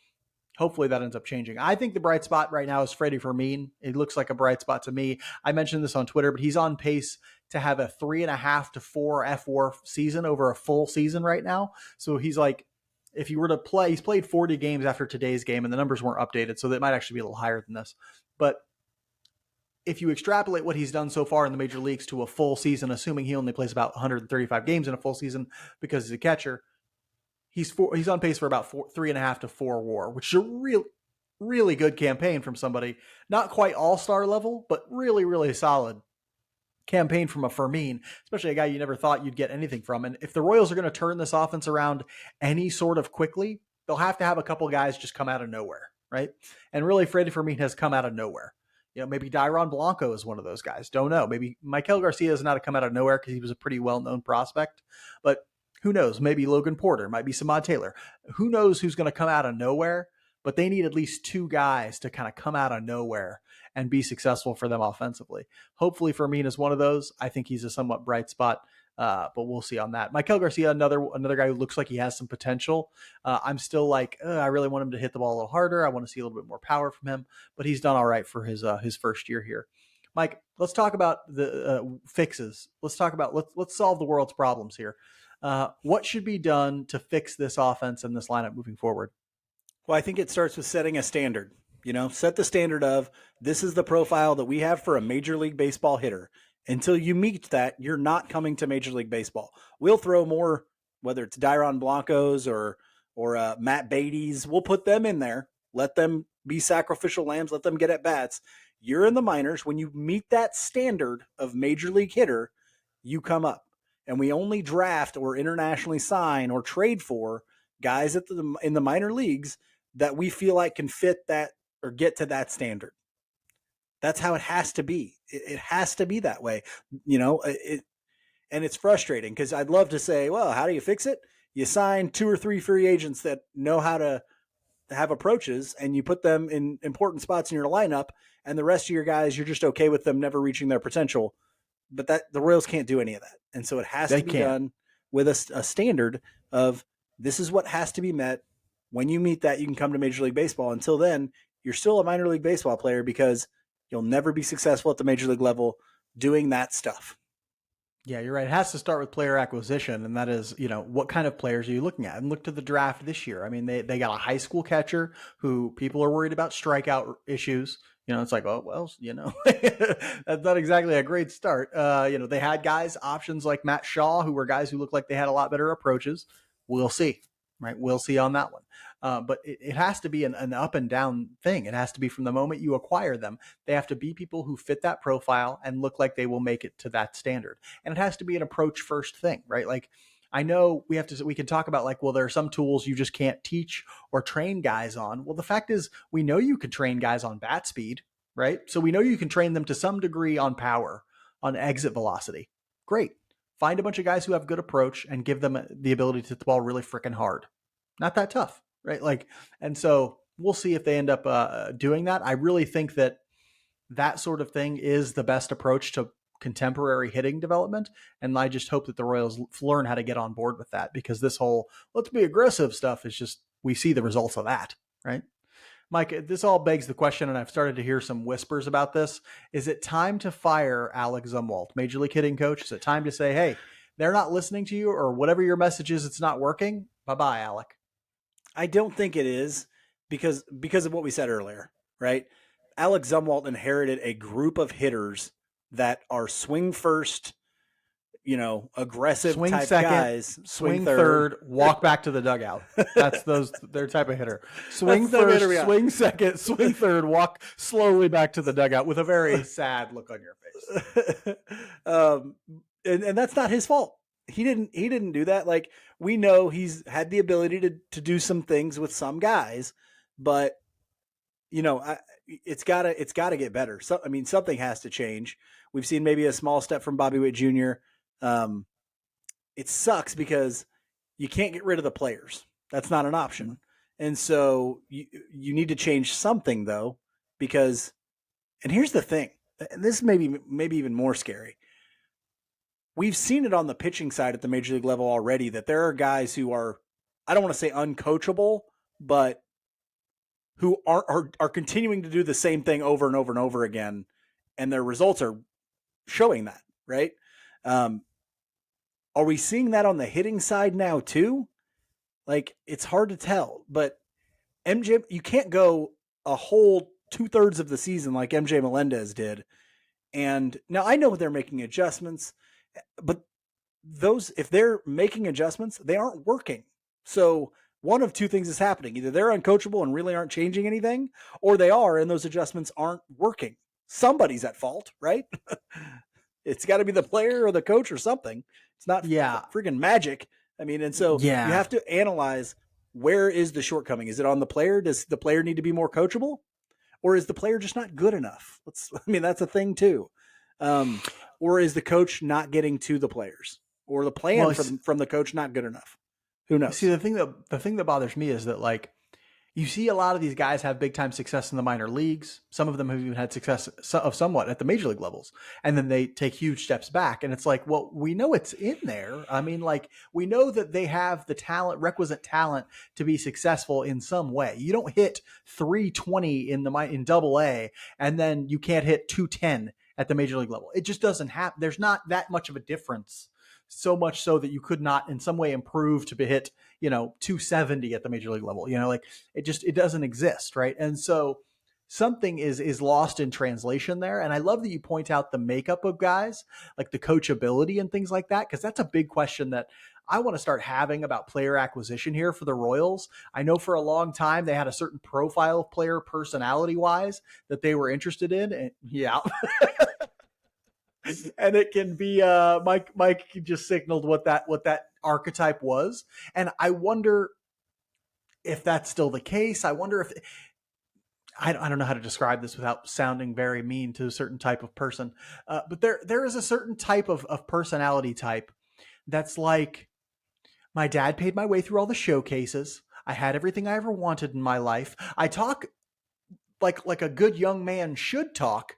hopefully that ends up changing. I think the bright spot right now is Freddie Fermin. It looks like a bright spot to me. I mentioned this on Twitter, but he's on pace to have a 3.5 to 4 F4 season over a full season right now. So he's like, if you were to play, he's played 40 games after today's game, and the numbers weren't updated, so that might actually be a little higher than this. But if you extrapolate what he's done so far in the major leagues to a full season, assuming he only plays about 135 games in a full season because he's a catcher, he's on pace for about 3.5 to 4 WAR, which is a really good campaign from somebody, not quite all-star level, but really, really solid campaign from a Fermin, especially a guy you never thought you'd get anything from. And if the Royals are going to turn this offense around any sort of quickly, they'll have to have a couple guys just come out of nowhere, right? And really, Freddie Fermin has come out of nowhere. Maybe Dairon Blanco is one of those guys. Don't know. Maybe Maikel Garcia is not come out of nowhere because he was a pretty well-known prospect. But who knows? Maybe Logan Porter, might be Samad Taylor. Who knows who's going to come out of nowhere? But they need at least 2 guys to kind of come out of nowhere and be successful for them offensively. Hopefully Fermin is one of those. I think he's a somewhat bright spot, but we'll see on that. Maikel Garcia, another guy who looks like he has some potential. I'm still like, I really want him to hit the ball a little harder. I want to see a little bit more power from him, but he's done all right for his first year here. Mike, let's talk about the fixes. Let's solve the world's problems here. What should be done to fix this offense and this lineup moving forward? Well, I think it starts with setting a standard. Set the standard of this is the profile that we have for a Major League Baseball hitter. Until you meet that, you're not coming to Major League Baseball. We'll throw more, whether it's Dairon Blancos or Matt Beatty's, we'll put them in there. Let them be sacrificial lambs. Let them get at bats. You're in the minors. When you meet that standard of Major League hitter, you come up. And we only draft or internationally sign or trade for guys in the minor leagues that we feel like can fit that or get to that standard. That's how it has to be. It has to be that way. You know, and it's frustrating because I'd love to say, well, how do you fix it? You sign 2 or 3 free agents that know how to have approaches, and you put them in important spots in your lineup, and the rest of your guys, you're just okay with them never reaching their potential. But that the Royals can't do any of that, and so it has They to be can't. done with a standard of this is what has to be met. When you meet that, you can come to Major League Baseball. Until then, you're still a minor league baseball player because you'll never be successful at the major league level doing that stuff. Yeah, you're right. It has to start with player acquisition, and that is, what kind of players are you looking at? And look to the draft this year. I mean, they got a high school catcher who people are worried about strikeout issues. It's like, oh, well, that's not exactly a great start. They had guys, options like Matt Shaw, who were guys who looked like they had a lot better approaches. We'll see, right? We'll see on that one. But it has to be an up and down thing. It has to be from the moment you acquire them. They have to be people who fit that profile and look like they will make it to that standard. And it has to be an approach first thing, right? Like, I know we can talk about like, well, there are some tools you just can't teach or train guys on. Well, the fact is we know you can train guys on bat speed, right? So we know you can train them to some degree on power, on exit velocity. Great. Find a bunch of guys who have good approach and give them the ability to hit the ball really freaking hard. Not that tough, right? Like, and so we'll see if they end up doing that. I really think that sort of thing is the best approach to contemporary hitting development. And I just hope that the Royals learn how to get on board with that, because this whole let's be aggressive stuff is just, we see the results of that, right? Mike, this all begs the question, and I've started to hear some whispers about this. Is it time to fire Alex Zumwalt, Major League hitting coach? Is it time to say, hey, they're not listening to you, or whatever your message is, it's not working? Bye-bye, Alec. I don't think it is because of what we said earlier, right? Alex Zumwalt inherited a group of hitters that are swing first, aggressive Swing type second, guys, swing swing third. third, walk back to the dugout. That's their type of hitter. That's Swing the type of hitter we first, got. swing second, swing third, walk slowly back to the dugout with a very sad look on your face. And that's not his fault. He didn't do that. Like, we know he's had the ability to do some things with some guys, but it's gotta get better. So, I mean, something has to change. We've seen maybe a small step from Bobby Witt Jr. It sucks because you can't get rid of the players. That's not an option. And so you need to change something, though, because, and here's the thing, and this may be maybe even more scary. We've seen it on the pitching side at the major league level already, that there are guys who are, I don't want to say uncoachable, but who are continuing to do the same thing over and over and over again, and their results are showing that, right? Are we seeing that on the hitting side now too? Like, it's hard to tell, but MJ, you can't go a whole 2/3 of the season like MJ Melendez did. And now I know they're making adjustments, but if they're making adjustments, they aren't working. So one of two things is happening. Either they're uncoachable and really aren't changing anything, or they are, and those adjustments aren't working. Somebody's at fault, right? It's got to be the player or the coach or something. It's not freaking magic. I mean, and so you have to analyze, where is the shortcoming? Is it on the player? Does the player need to be more coachable? Or is the player just not good enough? That's a thing too. Or is the coach not getting to the players? Or the plan from the coach not good enough? Who knows? See, the thing that bothers me is that, like, you see a lot of these guys have big time success in the minor leagues. Some of them have even had success of somewhat at the major league levels, and then they take huge steps back. And it's like, well, we know it's in there. I mean, like, we know that they have the requisite talent to be successful in some way. You don't hit 320 in Double A, and then you can't hit 210 at the major league level. It just doesn't happen. There's not that much of a difference. So much so that you could not in some way improve to hit, 270 at the major league level. Like, it doesn't exist, right? And so something is lost in translation there. And I love that you point out the makeup of guys, like the coachability and things like that, because that's a big question that I want to start having about player acquisition here for the Royals. I know for a long time they had a certain profile of player personality wise that they were interested in. And yeah. And it can be Mike just signaled what that archetype was, and I wonder if that's still the case. I wonder if I don't know how to describe this without sounding very mean to a certain type of person. But there is a certain type of personality type that's like, my dad paid my way through all the showcases. I had everything I ever wanted in my life. I talk like a good young man should talk,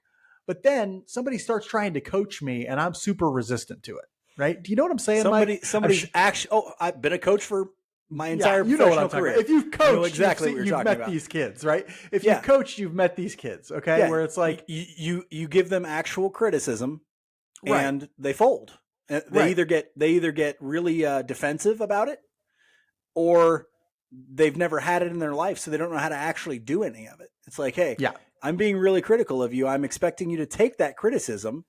but then somebody starts trying to coach me, and I'm super resistant to it. Right? Do you know what I'm saying, Mike? Somebody's actually. Oh, I've been a coach for my Yeah, entire you know what I'm professional talking about. career. If you've I know coached, exactly what you're you've talking met about. these kids, right? If you've Yeah, coached, you've met these kids. Okay, yeah. where it's like, You give them actual criticism, right, and they fold. right, They either get really defensive about it, or they've never had it in their life, so they don't know how to actually do any of it. It's like, hey, yeah, I'm being really critical of you. I'm expecting you to take that criticism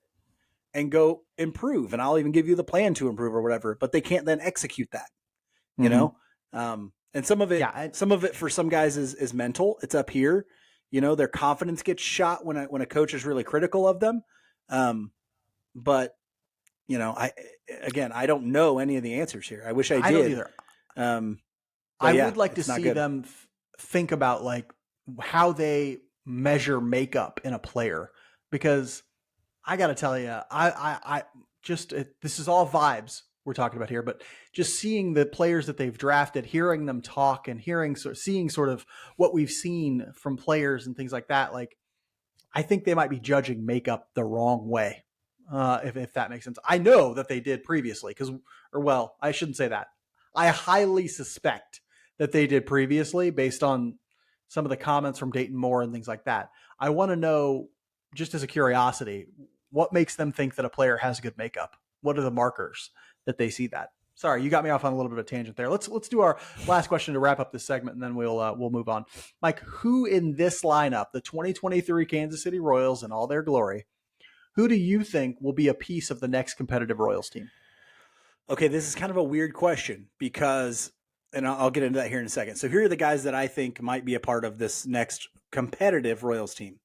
and go improve, and I'll even give you the plan to improve or whatever. But they can't then execute that, you mm-hmm. know. And some of it for some guys is mental. It's up here, their confidence gets shot when a coach is really critical of them. But I don't know any of the answers here. I wish I I don't did. either. Um, I but yeah, would like to it's not see good. them think about like how they measure makeup in a player, because I got to tell you, I just this is all vibes we're talking about here, but just seeing the players that they've drafted, hearing them talk, and seeing sort of what we've seen from players and things like that, like I think they might be judging makeup the wrong way. If that makes sense. I know that they did previously I shouldn't say that. I highly suspect that they did previously based on some of the comments from Dayton Moore and things like that. I want to know, just as a curiosity, what makes them think that a player has good makeup? What are the markers that they see that? Sorry, you got me off on a little bit of a tangent there. Let's do our last question to wrap up this segment, and then we'll move on. Mike, who in this lineup, the 2023 Kansas City Royals in all their glory, who do you think will be a piece of the next competitive Royals team? Okay, this is kind of a weird question because, and I'll get into that here in a second. So here are the guys that I think might be a part of this next competitive Royals team: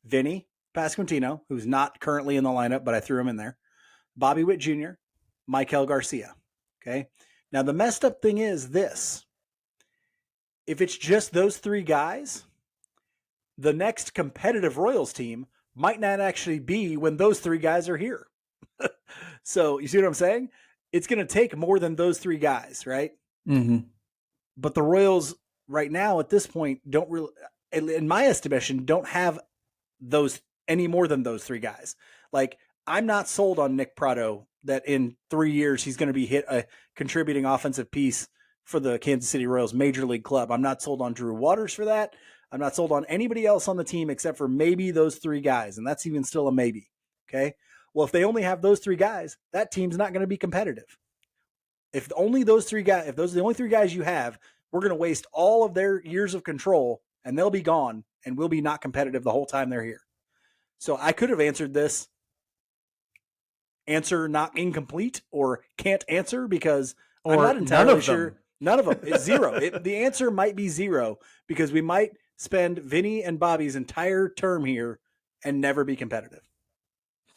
Vinny Pasquantino, who's not currently in the lineup, but I threw him in there; Bobby Witt Jr., Michael Garcia. Okay. Now, the messed up thing is this: if it's just those three guys, the next competitive Royals team might not actually be when those three guys are here. So, you see what I'm saying? It's going to take more than those three guys, right? Mm-hmm. But the Royals right now at this point don't really, in my estimation, don't have those any more than those three guys. Like, I'm not sold on Nick Pratto that in 3 years he's going to be hit a contributing offensive piece for the Kansas City Royals major league club. I'm not sold on Drew Waters for that. I'm not sold on anybody else on the team except for maybe those three guys, and that's even still a maybe. Okay. Well, if they only have those three guys, that team's not going to be competitive. If only those three guys, if those are the only three guys you have, we're going to waste all of their years of control and they'll be gone and we'll be not competitive the whole time they're here. So I could have answered this answer not incomplete or can't answer because I'm Or not none entirely of sure. them. None of them. It's zero. The answer might be zero because we might spend Vinny and Bobby's entire term here and never be competitive.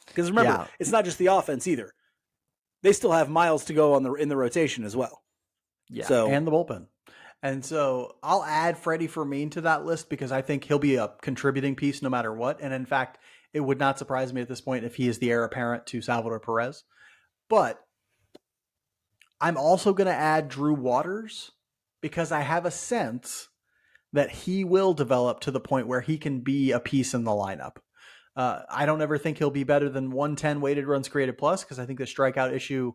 Because remember, Yeah. it's not just the offense either. They still have miles to go in the rotation as well. Yeah. So And the bullpen. And so I'll add Freddie Fermin to that list because I think he'll be a contributing piece no matter what. And in fact, it would not surprise me at this point if he is the heir apparent to Salvador Perez. But I'm also going to add Drew Waters because I have a sense that he will develop to the point where he can be a piece in the lineup. I don't ever think he'll be better than 110 weighted runs created plus because I think the strikeout issue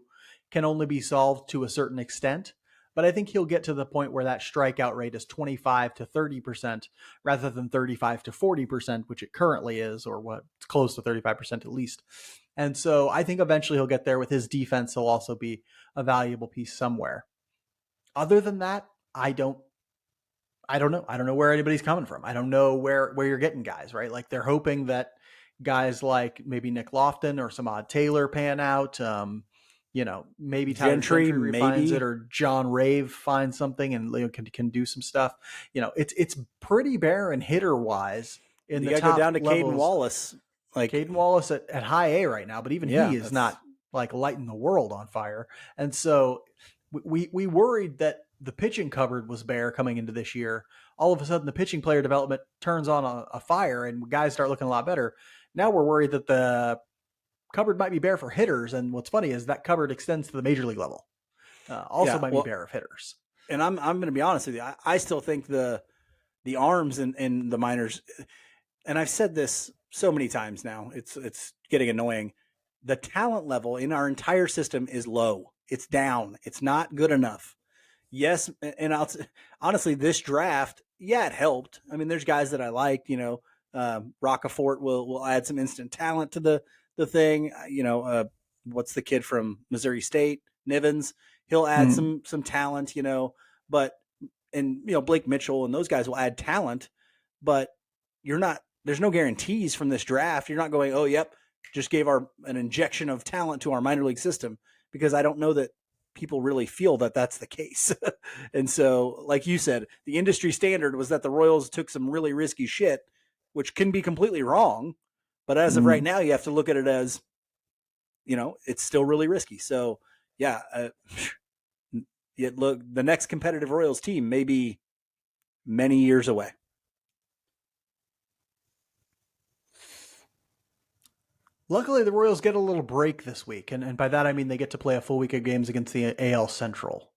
can only be solved to a certain extent. But I think he'll get to the point where that strikeout rate is 25 to 30% rather than 35 to 40%, which it currently is, or what it's close to 35% at least. And so I think eventually he'll get there with his defense. He'll also be a valuable piece somewhere. Other than that, I don't know. I don't know where anybody's coming from. I don't know where you're getting guys, right? Like they're hoping that guys like maybe Nick Lofton or some odd Taylor pan out. Maybe Tyler Gentry, Gentry refines it maybe. or John Rave finds something and can do some stuff. It's pretty barren hitter wise in You the got to go top down to Caden levels. Wallace. Like, Caden Wallace at high A right now, but even yeah, he is that's not like lighting the world on fire. And so we worried that the pitching cupboard was bare coming into this year all of a sudden the pitching player development turns on a fire and guys start looking a lot better. Now we're worried that the cupboard might be bare for hitters. And what's funny is that cupboard extends to the major league level. Also Yeah, might be well, bare of hitters. and I'm going to be honest with you. I still think the arms in the minors, and I've said this so many times now, it's getting annoying. The talent level in our entire system is low. It's down. It's not good enough. Yes, and honestly, this draft, yeah, it helped. I mean, there's guys that I liked. Rockefort will add some instant talent to the thing. What's the kid from Missouri State, Nivens? He'll add some talent. But Blake Mitchell and those guys will add talent, but you're not. There's no guarantees from this draft. You're not going, oh, yep, just gave an injection of talent to our minor league system, because I don't know that people really feel that that's the case. And so, like you said, the industry standard was that the Royals took some really risky shit, which can be completely wrong. But as of right now, you have to look at it as, it's still really risky. So, yeah, look, the next competitive Royals team may be many years away. Luckily, the Royals get a little break this week, and by that I mean they get to play a full week of games against the AL Central.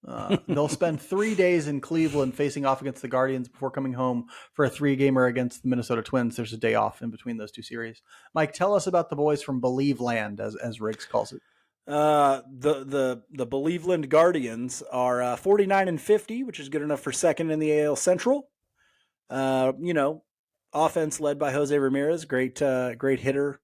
They'll spend 3 days in Cleveland facing off against the Guardians before coming home for a 3-gamer against the Minnesota Twins. There's a day off in between those two series. Mike, tell us about the boys from Believe Land, as Riggs calls it. The Believeland Guardians are 49-50, which is good enough for second in the AL Central. Offense led by Jose Ramirez, great hitter.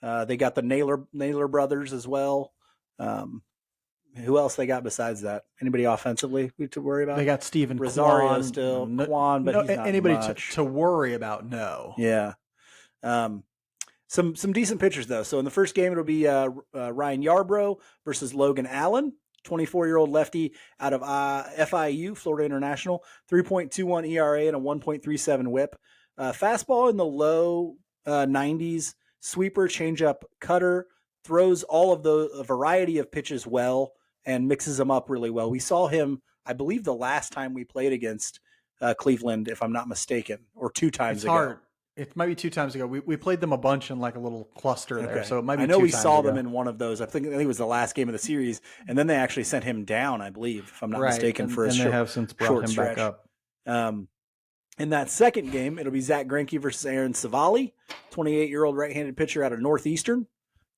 They got the Naylor brothers as well. Who else they got besides that? Anybody offensively to worry about? They got Steven Rosario Kwan, still, Kwan, but he's not anybody much. to worry about. No. Yeah. Some decent pitchers though. So in the first game, it'll be Ryan Yarbrough versus Logan Allen, 24-year-old lefty out of FIU, Florida International, 3.21 ERA and a 1.37 WHIP. Fastball in the low 90s, sweeper, changeup, cutter, throws all of a variety of pitches well and mixes them up really well. We saw him, I believe, the last time we played against Cleveland, if I'm not mistaken, or 2 times ago. Hard. It might be 2 times ago. We played them a bunch in like a little cluster there, so it might be. I know 2 we times saw ago. them in one of those. I think it was the last game of the series, and then they actually sent him down, I believe, if I'm not mistaken, for a short. And they have since brought him stretch. back up. In that second game, it'll be Zach Greinke versus Aaron Savali, 28-year-old right-handed pitcher out of Northeastern,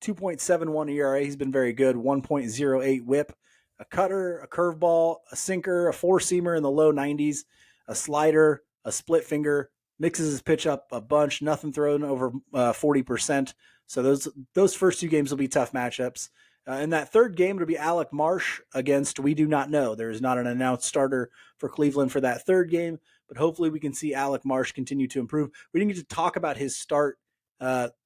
2.71 ERA. He's been very good, 1.08 WHIP, a cutter, a curveball, a sinker, a four-seamer in the low 90s, a slider, a split finger. Mixes his pitch up a bunch, nothing thrown over 40%. So those first 2 games will be tough matchups. In that third game, it'll be Alec Marsh against we do not know. There is not an announced starter for Cleveland for that third game, but hopefully we can see Alec Marsh continue to improve. We didn't get to talk about his start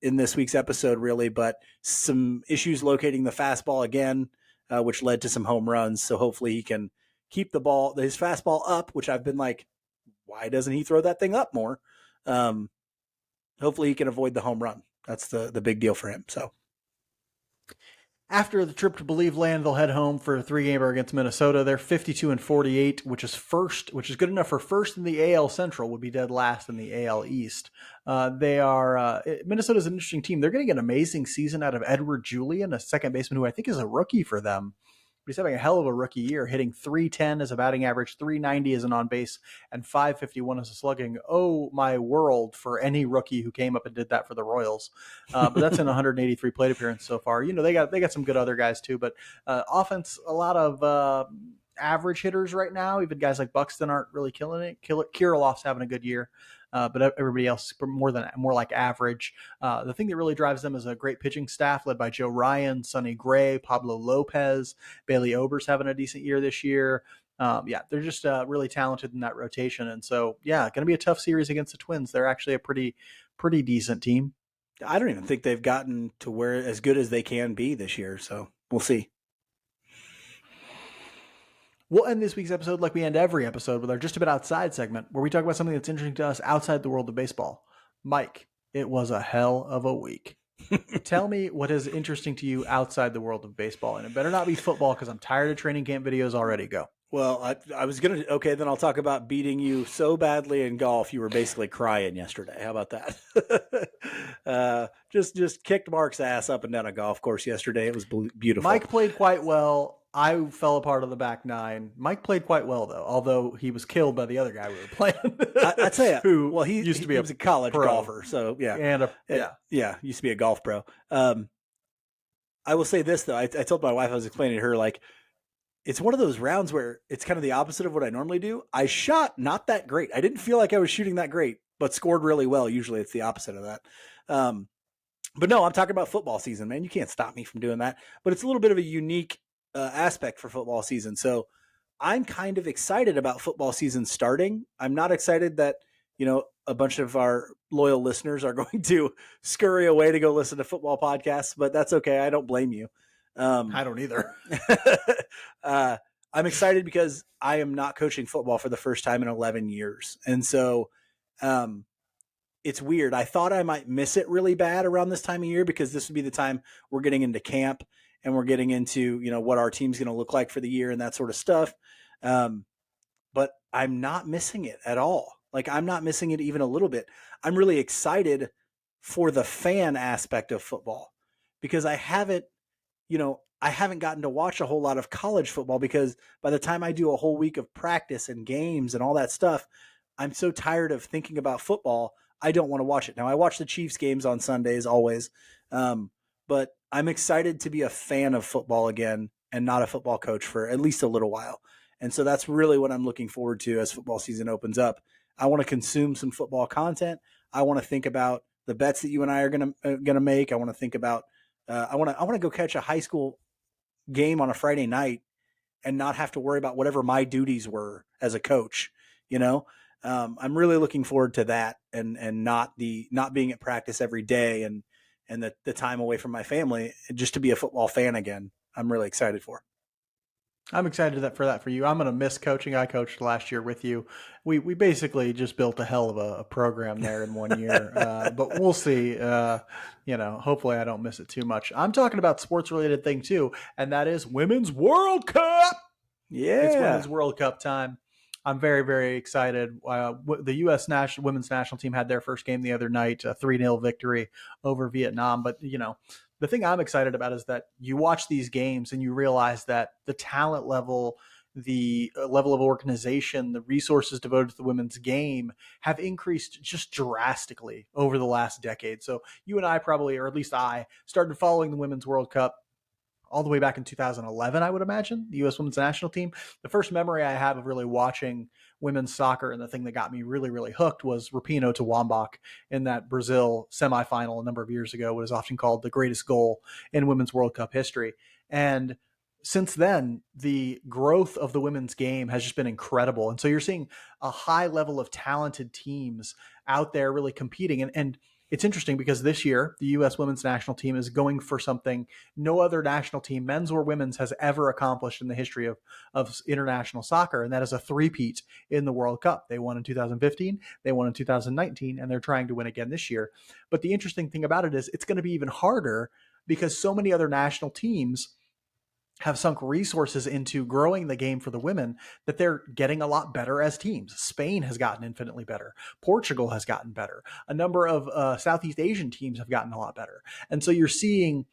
in this week's episode, really, but some issues locating the fastball again, which led to some home runs. So hopefully he can keep his fastball up, which I've been like, why doesn't he throw that thing up more? Hopefully he can avoid the home run. That's the big deal for him. So after the trip to Believe Land, they'll head home for a 3-gamer against Minnesota. They're 52-48, which is good enough for first in the AL Central. Would be dead last in the AL East. Minnesota's an interesting team. They're going to get an amazing season out of Edward Julian, a second baseman who I think is a rookie for them. He's having a hell of a rookie year, hitting .310 as a batting average, .390 as an on-base, and .551 as a slugging. Oh, my world, for any rookie who came up and did that for the Royals. But that's in 183 plate appearances so far. They got some good other guys too, but offense, a lot of average hitters right now. Even guys like Buxton aren't really killing it. Kirilloff's having a good year. But everybody else is more like average. The thing that really drives them is a great pitching staff led by Joe Ryan, Sonny Gray, Pablo Lopez, Bailey Ober's having a decent year this year. They're just really talented in that rotation. And so, going to be a tough series against the Twins. They're actually a pretty decent team. I don't even think they've gotten to where as good as they can be this year. So we'll see. We'll end this week's episode like we end every episode with our Just About Outside segment, where we talk about something that's interesting to us outside the world of baseball. Mike, it was a hell of a week. Tell me what is interesting to you outside the world of baseball. And it better not be football, because I'm tired of training camp videos already. Go. Well, I was gonna. Okay, then I'll talk about beating you so badly in golf. You were basically crying yesterday. How about that? Just kicked Mark's ass up and down a golf course yesterday. It was beautiful. Mike played quite well. I fell apart on the back nine. Mike played quite well though, although he was killed by the other guy we were I playing, tell you, who well, used to be he a was a college pro golfer, so yeah, and a yeah. yeah, used to be a golf pro. I will say this though. I told my wife, I was explaining to her, like, it's one of those rounds where it's kind of the opposite of what I normally do. I shot not that great. I didn't feel like I was shooting that great, but scored really well. Usually it's the opposite of that. Um, but no, I'm talking about football season, man. You can't stop me from doing that. But it's a little bit of a unique aspect for football season. So I'm kind of excited about football season starting. I'm not excited that, a bunch of our loyal listeners are going to scurry away to go listen to football podcasts, but that's okay. I don't blame you. I don't either. uh, I'm excited because I am not coaching football for the first time in 11 years. And so um, it's weird. I thought I might miss it really bad around this time of year because this would be the time we're getting into camp and we're getting into, what our team's going to look like for the year and that sort of stuff. But I'm not missing it at all. Like, I'm not missing it even a little bit. I'm really excited for the fan aspect of football because I haven't gotten to watch a whole lot of college football because by the time I do a whole week of practice and games and all that stuff, I'm so tired of thinking about football. I don't want to watch it. Now, I watch the Chiefs games on Sundays always, but I'm excited to be a fan of football again and not a football coach for at least a little while. And so that's really what I'm looking forward to as football season opens up. I want to consume some football content. I want to think about the bets that you and I are gonna make. I want to think about. I want to go catch a high school game on a Friday night and not have to worry about whatever my duties were as a coach. You know, I'm really looking forward to that and not being at practice every day and the time away from my family just to be a football fan again. I'm really excited for. I'm excited for that for you. I'm going to miss coaching. I coached last year with you. We basically just built a hell of a program there in 1 year, but we'll see. Hopefully I don't miss it too much. I'm talking about sports related thing too, and that is Women's World Cup. It's Yeah. Women's World Cup time. I'm very, very excited. The U.S. women's national team had their first game the other night, a 3-0 victory over Vietnam. But, the thing I'm excited about is that you watch these games and you realize that the talent level, the level of organization, the resources devoted to the women's game have increased just drastically over the last decade. So you and I probably, or at least I, started following the Women's World Cup all the way back in 2011, I would imagine, the U.S. women's national team. The first memory I have of really watching women's soccer and the thing that got me really, really hooked was Rapinoe to Wambach in that Brazil semifinal a number of years ago, what is often called the greatest goal in women's World Cup history. And since then, the growth of the women's game has just been incredible. And so you're seeing a high level of talented teams out there really competing. And it's interesting because this year, the U.S. women's national team is going for something no other national team, men's or women's, has ever accomplished in the history of international soccer, and that is a three-peat in the World Cup. They won in 2015, they won in 2019, and they're trying to win again this year. But the interesting thing about it is it's going to be even harder because so many other national teams have sunk resources into growing the game for the women that they're getting a lot better as teams. Spain has gotten infinitely better. Portugal has gotten better. A number of Southeast Asian teams have gotten a lot better. And so you're seeing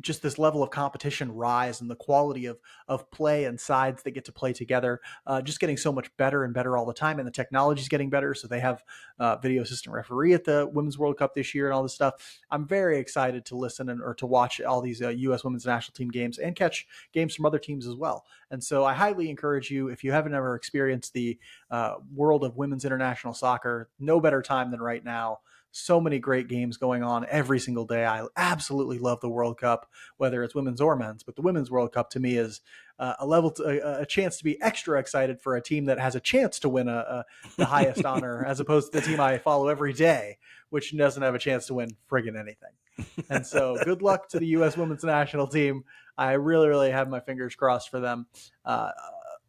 just this level of competition rise and the quality of play and sides that get to play together, just getting so much better and better all the time. And the technology is getting better. So they have video assistant referee at the Women's World Cup this year and all this stuff. I'm very excited to listen or to watch all these U.S. women's national team games and catch games from other teams as well. And so I highly encourage you, if you haven't ever experienced the world of women's international soccer, no better time than right now. So many great games going on every single day. I absolutely love the World Cup, whether it's women's or men's. But the Women's World Cup to me is a chance to be extra excited for a team that has a chance to win the highest honor, as opposed to the team I follow every day, which doesn't have a chance to win friggin' anything. And so good luck to the U.S. women's national team. I really, really have my fingers crossed for them.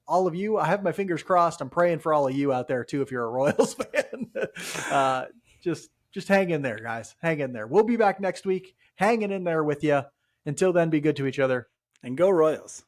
All of you, I have my fingers crossed. I'm praying for all of you out there too, if you're a Royals fan. Just hang in there, guys. Hang in there. We'll be back next week, hanging in there with you. Until then, be good to each other. And go Royals.